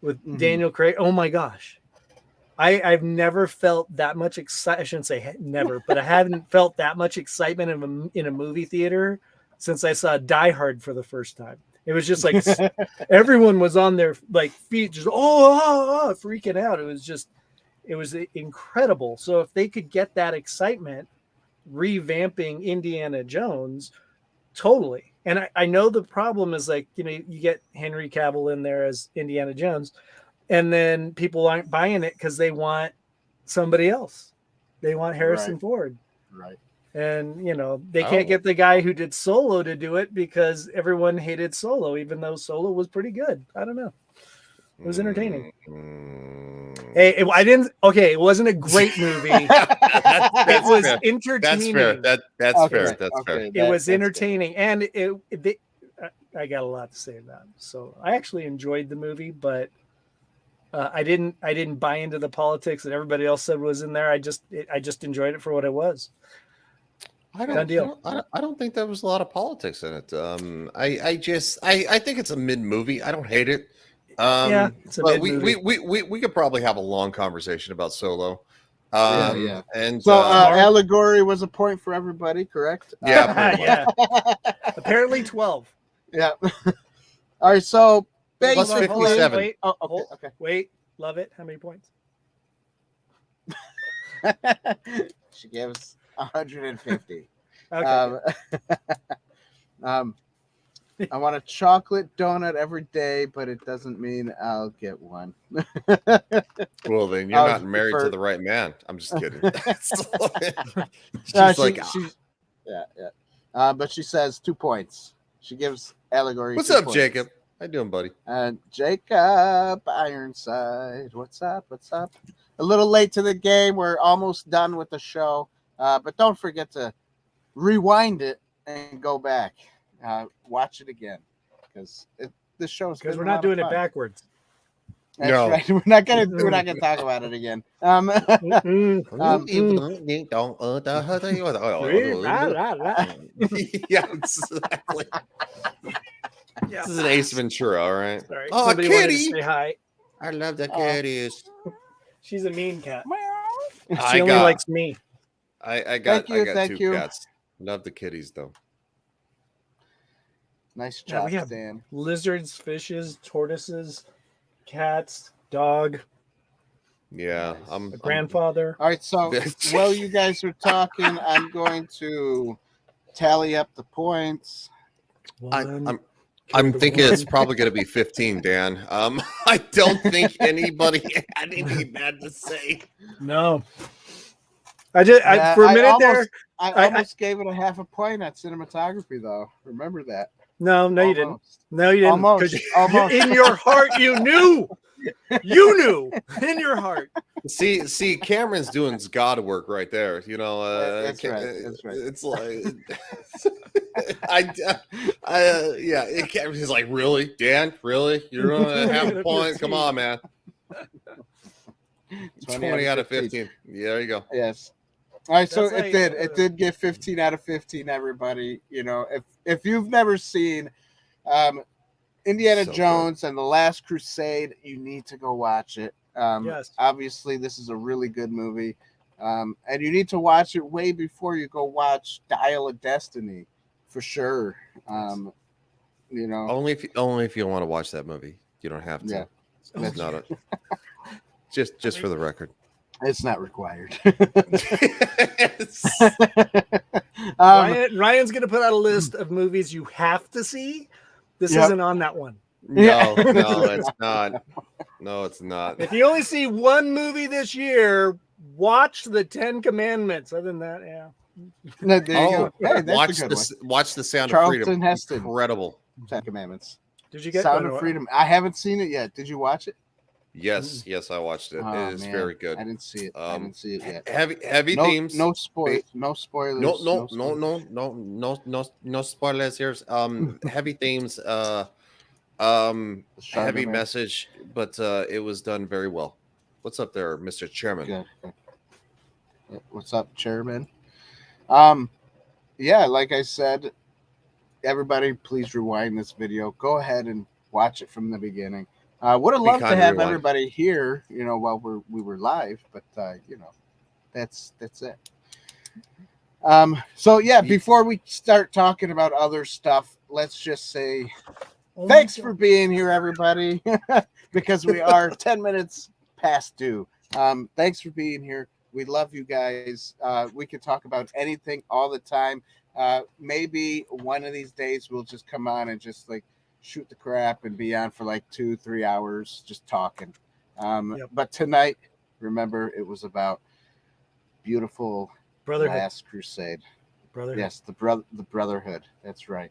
[SPEAKER 2] with Daniel Craig. Oh my gosh. I've never felt that much excitement. I shouldn't say never, but I haven't felt that much excitement in a movie theater since I saw Die Hard for the first time. It was just like everyone was on their like feet, just freaking out. It was incredible. So if they could get that excitement, revamping Indiana Jones, totally. And I know the problem is like, you know, you get Henry Cavill in there as Indiana Jones, and then people aren't buying it because they want somebody else. They want Harrison Ford.
[SPEAKER 3] Right.
[SPEAKER 2] And, you know, they can't get the guy who did Solo to do it because everyone hated Solo, even though Solo was pretty good. I don't know. It was entertaining. Hey, it wasn't a great movie. It was entertaining.
[SPEAKER 1] That's fair. That's fair.
[SPEAKER 2] It was entertaining. And I got a lot to say about it. So I actually enjoyed the movie, but I didn't buy into the politics that everybody else said was in there. I just enjoyed it for what it was.
[SPEAKER 1] I don't think there was a lot of politics in it. I think it's a mid movie. I don't hate it.
[SPEAKER 2] It's a
[SPEAKER 1] but
[SPEAKER 2] mid-movie.
[SPEAKER 1] we could probably have a long conversation about Solo. And
[SPEAKER 3] so allegory was a point for everybody, correct?
[SPEAKER 1] Yeah.
[SPEAKER 2] Apparently 12.
[SPEAKER 3] Yeah. All right. So
[SPEAKER 1] plus 57.
[SPEAKER 2] Wait,
[SPEAKER 3] okay.
[SPEAKER 2] Wait, love it. How many points?
[SPEAKER 3] She gives 150.
[SPEAKER 2] Okay.
[SPEAKER 3] I want a chocolate donut every day, but it doesn't mean I'll get one.
[SPEAKER 1] Well, then you're not married to the right man. I'm just kidding.
[SPEAKER 3] But she says 2 points. She gives allegory.
[SPEAKER 1] What's
[SPEAKER 3] 2
[SPEAKER 1] up,
[SPEAKER 3] points.
[SPEAKER 1] Jacob? How you doing, buddy?
[SPEAKER 3] Jacob Ironside. What's up? A little late to the game. We're almost done with the show. But don't forget to rewind it and go back. Watch it again because this show is
[SPEAKER 2] because we're not doing it backwards.
[SPEAKER 3] That's right. We're not gonna talk about it again.
[SPEAKER 1] Yeah, exactly. This is an Ace Ventura, all right.
[SPEAKER 2] Sorry.
[SPEAKER 1] Oh,
[SPEAKER 2] Somebody
[SPEAKER 1] kitty!
[SPEAKER 2] wanted to say hi.
[SPEAKER 1] I love the kitties.
[SPEAKER 2] She's a mean cat.
[SPEAKER 1] I
[SPEAKER 2] She only likes me.
[SPEAKER 1] I got two
[SPEAKER 3] thank you.
[SPEAKER 1] cats. Love the kitties though.
[SPEAKER 3] Nice job,
[SPEAKER 2] we have
[SPEAKER 3] Dan.
[SPEAKER 2] Lizards, fishes, tortoises, cats, dog.
[SPEAKER 1] Yeah,
[SPEAKER 3] nice.
[SPEAKER 2] A grandfather.
[SPEAKER 3] All right, so while you guys are talking, I'm going to tally up the points.
[SPEAKER 1] I'm thinking it's probably going to be 15, Dan. I don't think anybody had anything bad to say.
[SPEAKER 2] No. For a minute
[SPEAKER 3] I almost gave it a half a point at cinematography, though. Remember that?
[SPEAKER 2] No, you didn't. No, you didn't.
[SPEAKER 3] Almost.
[SPEAKER 2] In your heart, you knew. You knew in your heart.
[SPEAKER 1] See, Cameron's doing God work right there. You know,
[SPEAKER 3] that's right.
[SPEAKER 1] It's like, He's like, really, Dan? Really? You're gonna have a point? Come on, man. 20 out of 15. Yeah, there you go.
[SPEAKER 3] Yes. All right, so it did get 15 out of 15. Everybody, you know, if you've never seen Indiana Jones and the Last Crusade, you need to go watch it.
[SPEAKER 2] Yes.
[SPEAKER 3] Obviously, this is a really good movie, and you need to watch it way before you go watch Dial of Destiny, for sure. You know,
[SPEAKER 1] only if you want to watch that movie. You don't have to.
[SPEAKER 3] Yeah,
[SPEAKER 1] it's not just for the record.
[SPEAKER 3] It's not required.
[SPEAKER 2] Ryan's going to put out a list of movies you have to see. This isn't on that one.
[SPEAKER 1] No, it's not. No, it's not.
[SPEAKER 2] If you only see one movie this year, watch the 10 Commandments. Other than that, yeah.
[SPEAKER 3] No, there you go. Hey,
[SPEAKER 1] watch the Sound
[SPEAKER 3] Charlton
[SPEAKER 1] of Freedom.
[SPEAKER 3] Heston.
[SPEAKER 1] Incredible.
[SPEAKER 3] 10 Commandments.
[SPEAKER 2] Did you get
[SPEAKER 3] Sound of Freedom? I haven't seen it yet. Did you watch it?
[SPEAKER 1] Yes, I watched it.
[SPEAKER 3] Oh,
[SPEAKER 1] it is
[SPEAKER 3] man.
[SPEAKER 1] very good.
[SPEAKER 3] I didn't see it. I didn't see it yet.
[SPEAKER 1] Heavy
[SPEAKER 3] no,
[SPEAKER 1] themes.
[SPEAKER 3] No spoilers. No
[SPEAKER 1] spoilers here. Heavy themes. Heavy message, but it was done very well. What's up there, Mr. Chairman?
[SPEAKER 3] Good. What's up, Chairman? Yeah, like I said, everybody, please rewind this video. Go ahead and watch it from the beginning. Would have loved to have everybody here, while we were live, but that's it. So yeah, before we start talking about other stuff, let's just say thanks for being here, everybody, because we are 10 minutes past due. Thanks for being here. We love you guys. We can talk about anything all the time. Maybe one of these days we'll just come on and just like shoot the crap and be on for like 2-3 hours just talking. But tonight, remember, it was about beautiful
[SPEAKER 2] Brotherhood.
[SPEAKER 3] Last Crusade.
[SPEAKER 2] Brotherhood.
[SPEAKER 3] Yes, the Brotherhood. That's right.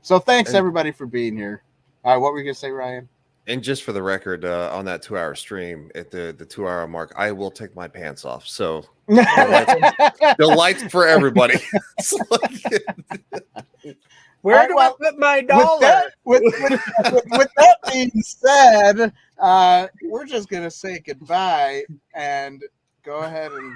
[SPEAKER 3] So thanks everybody for being here. What were you gonna say, Ryan?
[SPEAKER 1] And just for the record, on that 2-hour stream at the 2-hour mark, I will take my pants off. So the lights for everybody.
[SPEAKER 2] Where do I put my dollar?
[SPEAKER 3] With that being said, we're just gonna say goodbye and go ahead and